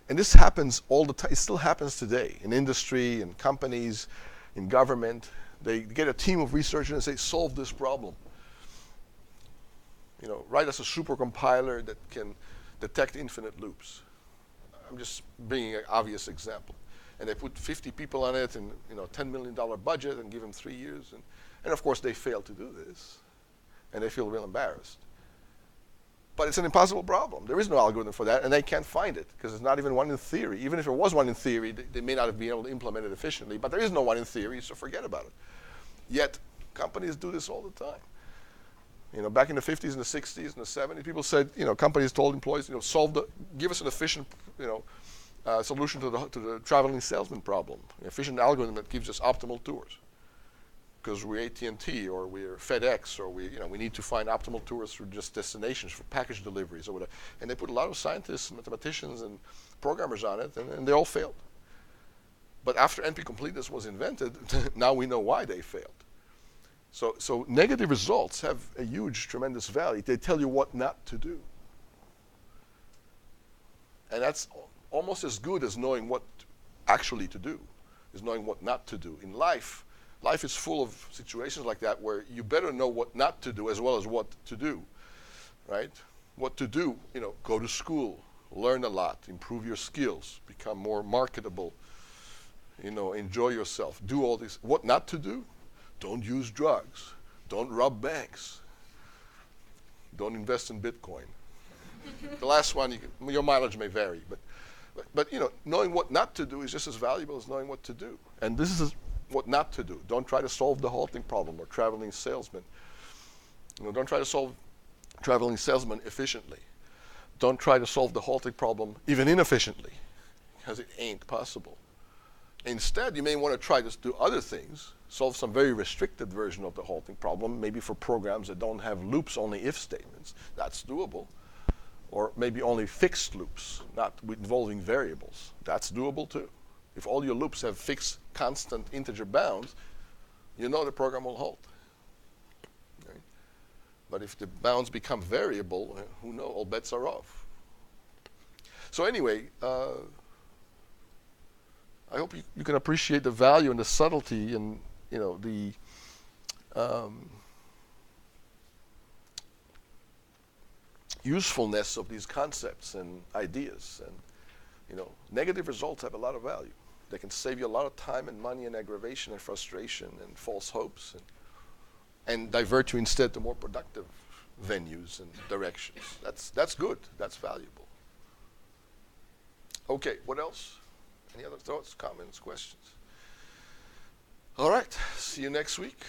and this happens all the time. It still happens today in industry, in companies, in government. They get a team of researchers and say, solve this problem. Write us a supercompiler that can detect infinite loops. I'm just bringing an obvious example. And they put 50 people on it and $10 million budget and give them 3 years. And of course, they fail to do this. And they feel real embarrassed. But it's an impossible problem. There is no algorithm for that, and they can't find it because there's not even one in theory. Even if there was one in theory, they may not have been able to implement it efficiently. But there is no one in theory, so forget about it. Yet, companies do this all the time. Back in the 50s and the 60s and the 70s, people said, companies told employees, give us an efficient, solution to the traveling salesman problem, an efficient algorithm that gives us optimal tours. Because we're AT&T or we're FedEx or we need to find optimal tours through just destinations for package deliveries or whatever. And they put a lot of scientists, mathematicians, and programmers on it, and they all failed. But after NP-completeness was invented, now we know why they failed. So negative results have a huge, tremendous value. They tell you what not to do. And that's almost as good as knowing what actually to do, is knowing what not to do. In life is full of situations like that where you better know what not to do as well as what to do, right? What to do, go to school, learn a lot, improve your skills, become more marketable, enjoy yourself, do all this. What not to do? Don't use drugs. Don't rob banks. Don't invest in Bitcoin. The last one, your mileage may vary, but knowing what not to do is just as valuable as knowing what to do. And this is what not to do. Don't try to solve the halting problem or traveling salesman. Don't try to solve traveling salesman efficiently. Don't try to solve the halting problem even inefficiently, because it ain't possible. Instead, you may want to try to do other things, solve some very restricted version of the halting problem, maybe for programs that don't have loops, only if statements. That's doable. Or maybe only fixed loops, not involving variables. That's doable too. If all your loops have fixed, constant integer bounds, the program will halt. Right? But if the bounds become variable, who knows? All bets are off. So anyway, I hope you can appreciate the value and the subtlety and the usefulness of these concepts and ideas. And negative results have a lot of value. They can save you a lot of time and money and aggravation and frustration and false hopes and divert you instead to more productive venues and directions. That's good. That's valuable. Okay, what else? Any other thoughts, comments, questions? All right, see you next week.